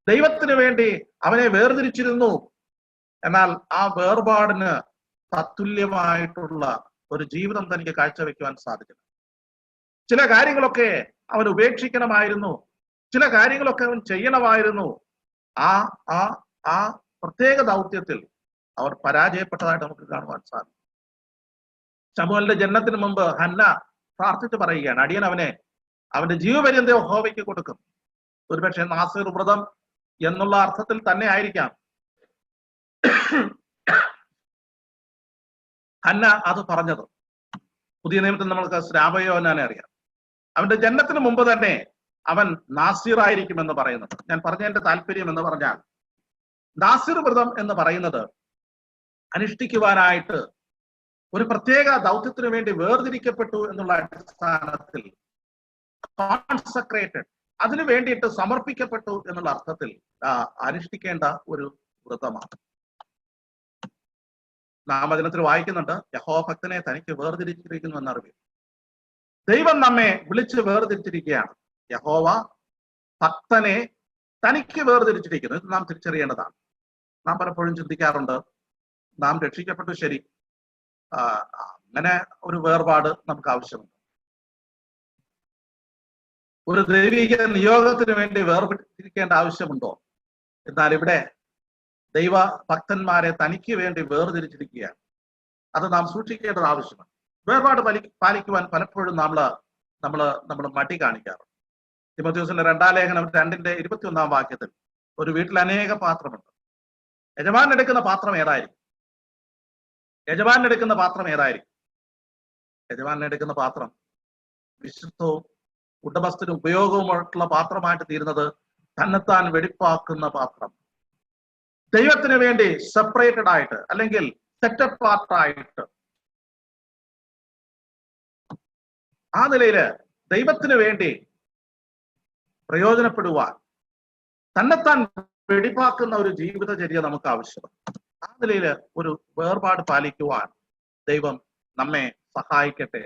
A: ദൈവത്തിന് വേണ്ടി അവനെ വേർതിരിച്ചിരുന്നു. എന്നാൽ ആ വേർപാടിന് തത്തുല്യമായിട്ടുള്ള ഒരു ജീവിതം തനിക്ക് കാഴ്ചവെക്കുവാൻ സാധിക്കുന്നു. ചില കാര്യങ്ങളൊക്കെ അവൻ ഉപേക്ഷിക്കണമായിരുന്നു, ചില കാര്യങ്ങളൊക്കെ അവൻ ചെയ്യണമായിരുന്നു. ആ പ്രത്യേക ദൗത്യത്തിൽ അവർ പരാജയപ്പെട്ടതായിട്ട് നമുക്ക് കാണുവാൻ സാധിക്കും. ശമൂവേലിന്റെ ജനനത്തിന് മുമ്പ് ഹന്ന പ്രാർത്ഥിച്ച് പറയുകയാണ്, അടിയൻ അവന്റെ ജീവപര്യന്തം യഹോവയ്ക്ക് കൊടുക്കും. ഒരുപക്ഷെ നാസിർ വ്രതം എന്നുള്ള അർത്ഥത്തിൽ തന്നെ ആയിരിക്കാം ഹന്ന അത് പറഞ്ഞത്. പുതിയ നിയമത്തിൽ നമ്മൾക്ക് ശ്രാപയോനെ അറിയാം. അവന്റെ ജനനത്തിന് മുമ്പ് തന്നെ അവൻ നാസിറായിരിക്കുമെന്ന് പറയുന്നത്. ഞാൻ പറഞ്ഞതിന്റെ താല്പര്യം എന്ന് പറഞ്ഞാൽ, നാസിർ വ്രതം എന്ന് പറയുന്നത് അനുഷ്ഠിക്കുവാനായിട്ട് ഒരു പ്രത്യേക ദൗത്യത്തിനു വേണ്ടി വേർതിരിക്കപ്പെട്ടു എന്നുള്ള അടിസ്ഥാനത്തിൽ, കോൺസെക്രേറ്റഡ്, അതിനു വേണ്ടിയിട്ട് സമർപ്പിക്കപ്പെട്ടു എന്നുള്ള അർത്ഥത്തിൽ അനുഷ്ഠിക്കേണ്ട ഒരു വ്രതമാണ്. നാമദിനത്തിൽ വായിക്കുന്നുണ്ട്, യഹോവ ഭക്തനെ തനിക്ക് വേർതിരിച്ചിരിക്കുന്നു എന്നറിവ്. ദൈവം നമ്മെ വിളിച്ച് വേർതിരിച്ചിരിക്കുകയാണ്. യഹോവ ഭക്തനെ തനിക്ക് വേർതിരിച്ചിരിക്കുന്നു. ഇത് നാം തിരിച്ചറിയേണ്ടതാണ്. നാം പലപ്പോഴും ചിന്തിക്കാറുണ്ട്, നാം രക്ഷിക്കപ്പെട്ടു, ശരി, അങ്ങനെ ഒരു വേർപാട് നമുക്ക് ആവശ്യമുണ്ട്. ഒരു ദൈവിക നിയോഗത്തിന് വേണ്ടി വേർതിരിക്കേണ്ട ആവശ്യമുണ്ടോ? എന്നാൽ ഇവിടെ ദൈവ ഭക്തന്മാരെ തനിക്ക് വേണ്ടി വേർതിരിച്ചിരിക്കുകയാണ്. അത് നാം സൂക്ഷിക്കേണ്ടത് ആവശ്യമാണ്. വേർപാട് പാലിക്കുവാൻ പലപ്പോഴും നമ്മൾ മടി കാണിക്കാറുണ്ട്. തിമോഥെയോസിന്റെ 2-ാം ലേഖനം 2:21 വാക്യത്തിൽ ഒരു വീട്ടിൽ അനേക പാത്രമുണ്ട്. യജമാനെടുക്കുന്ന പാത്രം ഏതായിരിക്കും? യജമാനെടുക്കുന്ന പാത്രം വിശുദ്ധവും ഉടമസ്ഥനും ഉപയോഗവുമായിട്ടുള്ള പാത്രമായിട്ട് തീരുന്നത് തന്നെത്താൻ വെടിപ്പാക്കുന്ന പാത്രം. ദൈവത്തിന് വേണ്ടി സെപ്പറേറ്റഡ് ആയിട്ട്, അല്ലെങ്കിൽ സെറ്റപ്പ് പാർട്ടായിട്ട്, ആ നിലയില് ദൈവത്തിന് വേണ്ടി പ്രയോജനപ്പെടുവാൻ തന്നെത്താൻ വെടിപ്പാക്കുന്ന ഒരു ജീവിതചര്യ നമുക്ക് ആവശ്യമാണ്. ആ നിലയില് ഒരു വേർപാട് പാലിക്കുവാൻ ദൈവം നമ്മെ സഹായിക്കട്ടെ.